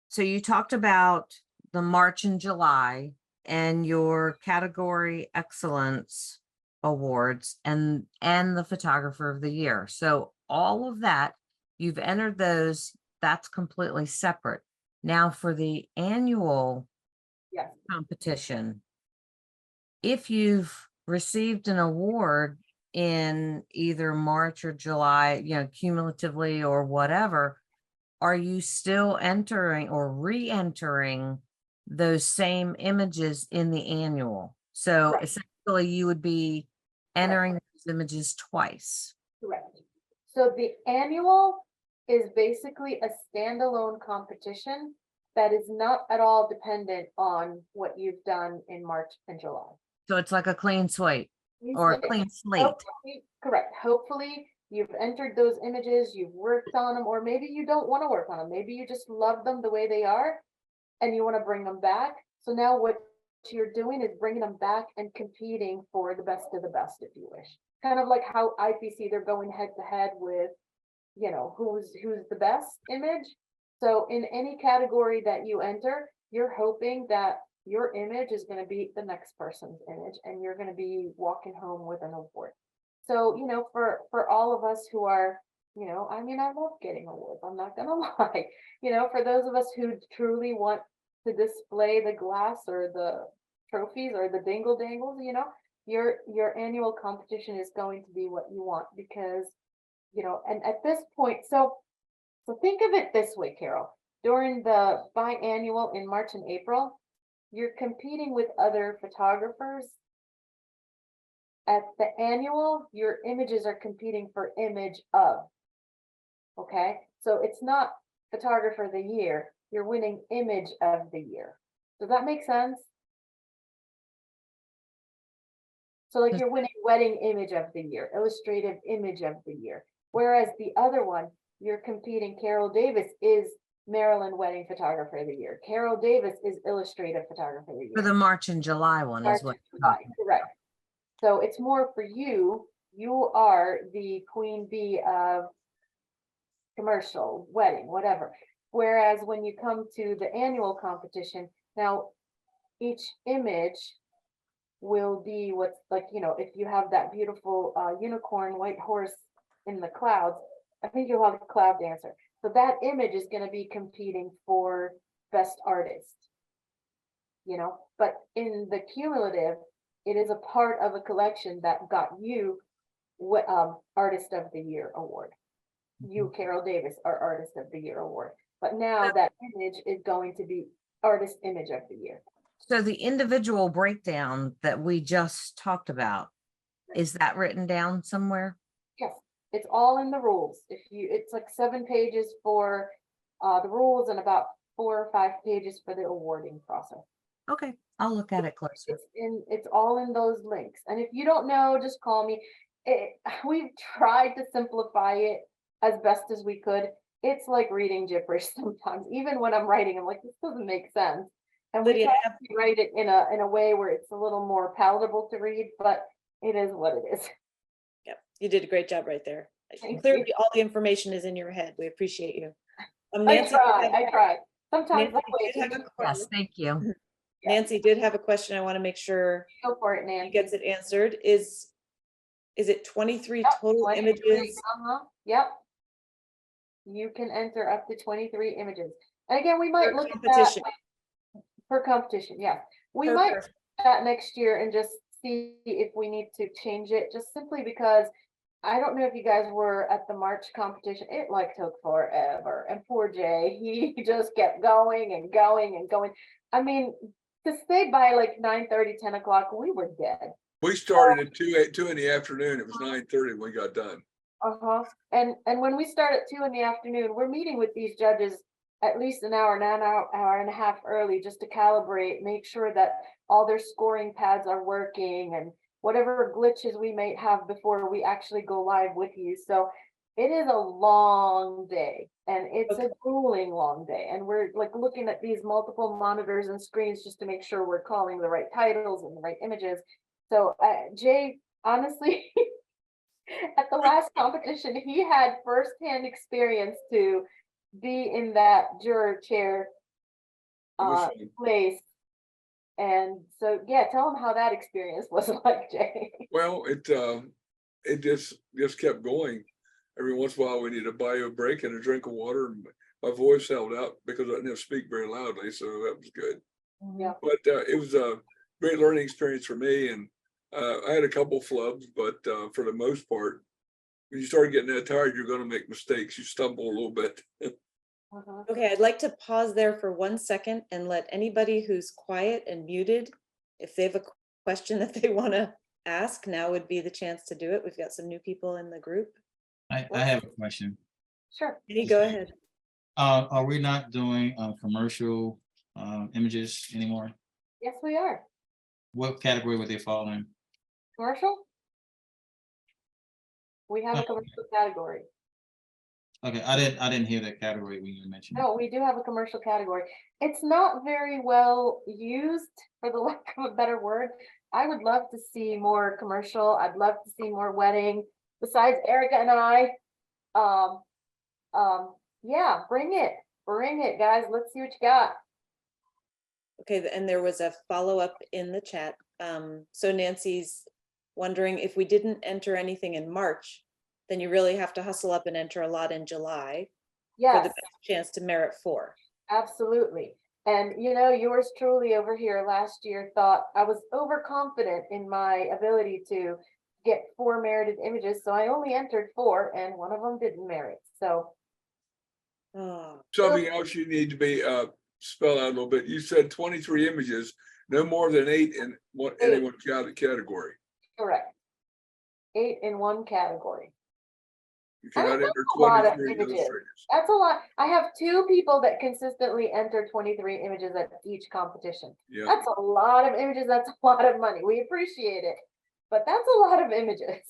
So you talked about the March and July and your category excellence awards and the Photographer of the Year. So all of that, you've entered those, that's completely separate. Now for the annual Yes. competition, if you've received an award in either March or July, cumulatively or whatever, are you still entering or re-entering those same images in the annual? So Right. essentially you would be entering those images twice. Correct. So the annual is basically a standalone competition that is not at all dependent on what you've done in March and July. So it's like a clean slate. or a clean slate. Correct. Hopefully, you've entered those images, you've worked on them, or maybe you don't want to work on them. Maybe you just love them the way they are and you want to bring them back. So now what you're doing is bringing them back and competing for the best of the best, if you wish. Kind of like how IPC, they're going head to head with, you know, who's the best image. So in any category that you enter, you're hoping that your image is going to beat the next person's image and you're going to be walking home with an award. So, you know, for all of us who are, you know, I mean, I love getting awards, I'm not going to lie. You know, for those of us who truly want to display the glass or the trophies or the dingle dangles, you know, your annual competition is going to be what you want, because, you know, and at this point, so think of it this way, Carol. During the biannual in March and April, you're competing with other photographers. At the annual, your images are competing for image of. Okay, so it's not photographer of the year, you're winning image of the year. Does that make sense? So like you're winning wedding image of the year, illustrative image of the year. Whereas the other one, you're competing, Carol Davis is Maryland wedding photographer of the year. Carol Davis is illustrative photographer of the year. For the March and July one is what. Correct. So it's more for you. You are the queen bee of commercial, wedding, whatever. Whereas when you come to the annual competition, now each image will be what's like, you know, if you have that beautiful unicorn white horse in the clouds, I think you'll have a cloud dancer. So that image is going to be competing for best artist, you know, but in the cumulative, it is a part of a collection that got you Artist of the Year award. You, Carol Davis, are Artist of the Year award. But now that image is going to be Artist Image of the Year. So the individual breakdown that we just talked about, is that written down somewhere? Yes, it's all in the rules. It's like 7 pages for the rules and about 4 or 5 pages for the awarding process. Okay, I'll look at it closer. It's all in those links. And if you don't know, just call me. We've tried to simplify it as best as we could. It's like reading gibberish sometimes. Even when I'm writing, I'm like, this doesn't make sense. And we try to write it in a way where it's a little more palatable to read, but it is what it is. Yep, you did a great job right there. Clearly, all the information is in your head. We appreciate you. Nancy, I try. Sometimes yes, thank you. Nancy did have a question. I want to make sure go for it, Nancy. Gets it answered. Is it 23 total 23 images? Yep. You can enter up to 23 images. And again, we might look at that for competition. Yeah, we might look at that next year and just see if we need to change it, just simply because I don't know if you guys were at the March competition. It like took forever. And poor Jay, he just kept going and going and going. I mean, to stay by like 9:30, 10 o'clock, we were dead. We started at 2 in the afternoon. It was 9:30 when we got done. And when we start at 2 in the afternoon, we're meeting with these judges at least an hour and a half early, just to calibrate, make sure that all their scoring pads are working and whatever glitches we may have before we actually go live with you. So it is a long day, and it's a grueling long day. And we're like looking at these multiple monitors and screens just to make sure we're calling the right titles and the right images. So Jay, honestly, at the last competition, he had firsthand experience to be in that juror chair place. And so, yeah, tell him how that experience was like, Jay. Well, it just kept going. Every once in a while, we needed to buy you a break and a drink of water. And my voice held out because I didn't speak very loudly, so that was good. Yeah. But it was a great learning experience for me, and I had a couple flubs, but for the most part, when you start getting that tired, you're going to make mistakes. You stumble a little bit. Okay, I'd like to pause there for 1 second and let anybody who's quiet and muted, if they have a question that they want to ask, now would be the chance to do it. We've got some new people in the group. I have a question. Sure. Go ahead. Are we not doing commercial images anymore? Yes, we are. What category would they fall in? Commercial? We have a commercial category. Okay, I didn't hear that category when you mentioned it. No, we do have a commercial category. It's not very well used, for the lack of a better word. I would love to see more commercial. I'd love to see more wedding. Besides Erica and I, yeah, bring it, guys. Let's see what you got. Okay, and there was a follow-up in the chat. So Nancy's wondering if we didn't enter anything in March, then you really have to hustle up and enter a lot in July for the Yes, best chance to merit 4. absolutely. And you know, yours truly over here last year thought I was overconfident in my ability to get 4 merited images. So I only entered 4 and one of them didn't merit. So Oh, Something else you need to be spell out a little bit. You said 23 images, no more than 8 in any one category. correct. 8 in one category. You cannot That's enter a lot of 23 images. illustrators. That's a lot. I have 2 people that consistently enter 23 images at each competition. Yeah, That's a lot of images. That's a lot of money. We appreciate it, but that's a lot of images.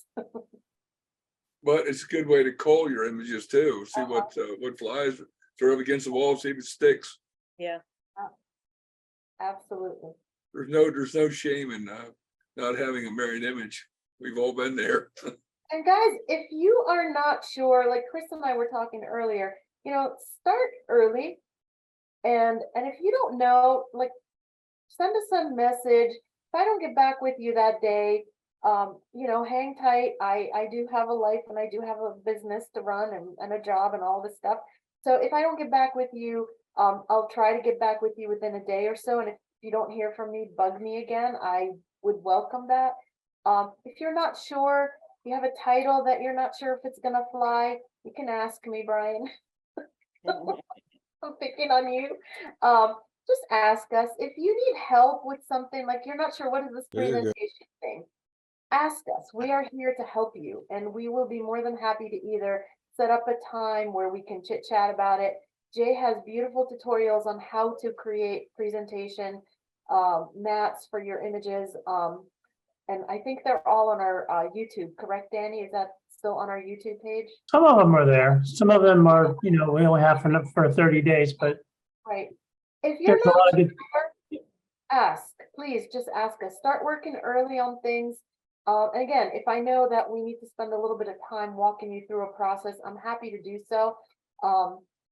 but it's a good way to cull your images too. See what flies, throw it against the wall, see if it sticks. yeah. Absolutely. There's no shame in not having a married image. We've all been there. And guys, if you are not sure, like Chris and I were talking earlier, you know, start early. And if you don't know, like, send us a message. If I don't get back with you that day, you know, hang tight. I do have a life and I do have a business to run and a job and all this stuff. So if I don't get back with you, I'll try to get back with you within a day or so. And if you don't hear from me, bug me again. I would welcome that. If you're not sure, you have a title that you're not sure if it's gonna fly, you can ask me, Brian. I'm picking on you. Just ask us. If you need help with something, like you're not sure what is this presentation thing, ask us. We are here to help you, and we will be more than happy to either set up a time where we can chit chat about it. Jay has beautiful tutorials on how to create presentation mats for your images. And I think they're all on our YouTube, correct, Danny? Is that still on our YouTube page? Some of them are there. Some of them are, you know, we only have for 30 days, but Right. If you're there's a lot not of good. ask, please just ask us. Start working early on things. Again, if I know that we need to spend a little bit of time walking you through a process, I'm happy to do so.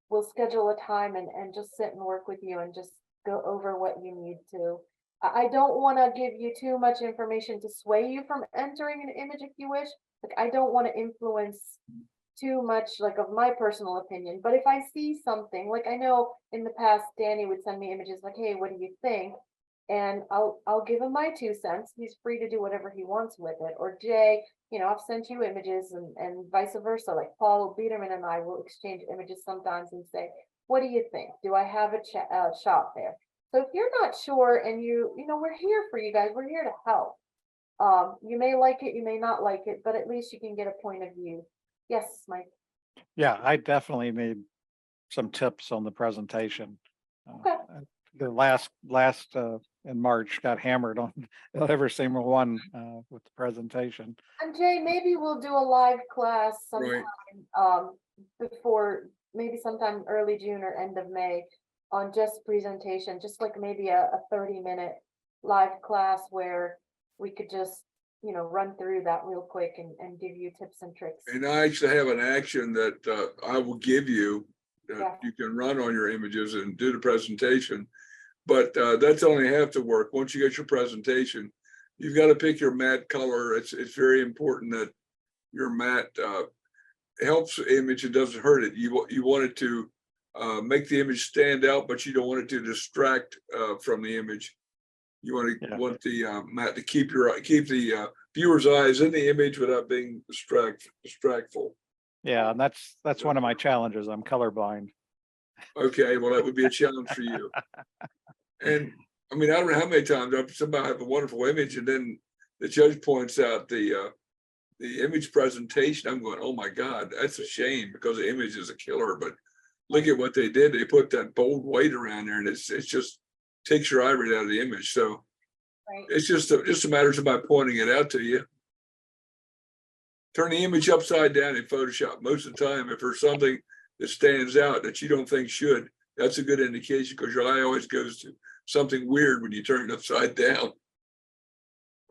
We'll schedule a time and just sit and work with you and just go over what you need to. I don't want to give you too much information to sway you from entering an image if you wish. Like, I don't want to influence too much, like, of my personal opinion. But if I see something, like, I know in the past Danny would send me images like, hey, what do you think? And I'll give him my 2 cents. He's free to do whatever he wants with it. Or Jay, you know, I've sent you images and vice versa. Like Paul Biederman and I will exchange images sometimes and say, what do you think? Do I have a shot there? So if you're not sure, and you know, we're here for you guys. We're here to help. You may like it, you may not like it, but at least you can get a point of view. Yes, Mike. Yeah, I definitely need some tips on the presentation. Okay. The last in March got hammered on every single one with the presentation. And Jay, maybe we'll do a live class sometime before, maybe sometime early June or end of May, on just presentation, just like maybe a 30-minute live class where we could just, you know, run through that real quick and give you tips and tricks. And I actually have an action that I will give you that Yeah. you can run on your images and do the presentation. But that's only half the work. Once you get your presentation, you've got to pick your matte color. It's very important that your matte helps the image. It doesn't hurt it. You want it to make the image stand out, but you don't want it to distract from the image. You want the matte to keep the viewer's eyes in the image without being distractful. Yeah, and that's one of my challenges. I'm colorblind. Okay, well, that would be a challenge for you. And I mean, I don't know how many times I've somehow have a wonderful image, and then the judge points out the image presentation. I'm going, oh my God, that's a shame, because the image is a killer. But look at what they did. They put that bold white around there, and it's just takes your eye right out of the image. So Right. it's just a matter of somebody pointing it out to you. turn the image upside down in Photoshop. Most of the time, if there's something that stands out that you don't think should, that's a good indication because your eye always goes to something weird when you turn it upside down.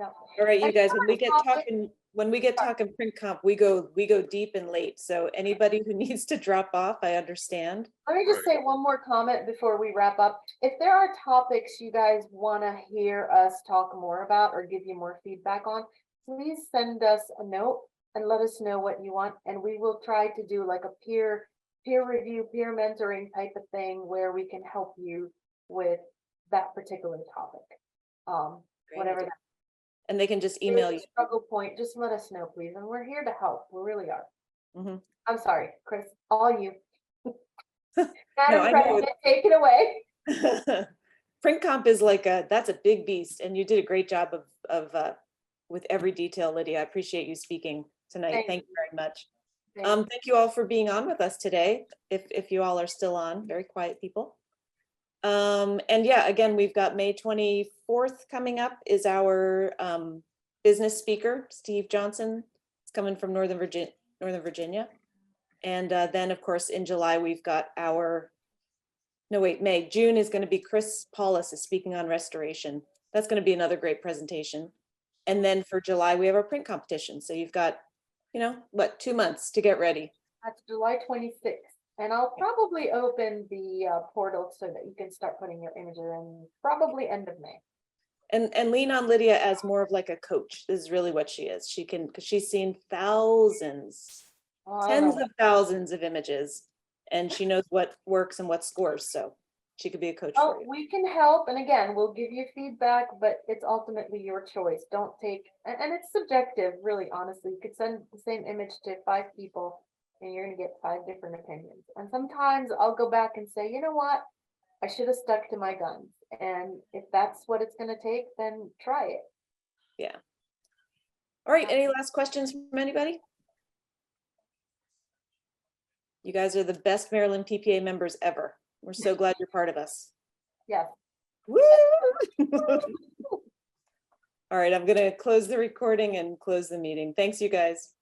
All right, you guys, when we get talking print comp, we go deep and late. So anybody who needs to drop off, I understand. Let me just say one more comment before we wrap up. If there are topics you guys want to hear us talk more about or give you more feedback on, please send us a note and let us know what you want. And we will try to do like a peer review, peer mentoring type of thing where we can help you with that particular topic. Whatever that. And they can just email you. Struggle point, just let us know, please. And we're here to help. We really are. Mhm. I'm sorry, Chris, all you. I Madam know President, take it away. Print comp is like that's a big beast, and you did a great job of with every detail, Lydia. I appreciate you speaking tonight. Thank you very much. Thank you all for being on with us today. If you all are still on, very quiet people. And yeah, again, we've got May 24th coming up is our business speaker, Steve Johnson. It's coming from Northern Virginia. And then of course, in July, we've got June is going to be Chris Paulis is speaking on restoration. That's going to be another great presentation. And then for July, we have our print competition. So you've got, 2 months to get ready. That's July 26th. And I'll probably open the portal so that you can start putting your images in probably end of May. And lean on Lydia as more of like a coach. This is really what she is. She can, because she's seen thousands, tens of thousands of images, and she knows what works and what scores. So she could be a coach for you. We can help. And again, we'll give you feedback, but it's ultimately your choice. Don't take, and it's subjective, really, honestly. You could send the same image to 5 people and you're going to get 5 different opinions. And sometimes I'll go back and say, you know what? I should have stuck to my guns. And if that's what it's going to take, then try it. Yeah. All right. Any last questions from anybody? You guys are the best Maryland PPA members ever. We're so glad you're part of us. Yes. Woo! All right. I'm going to close the recording and close the meeting. Thanks, you guys.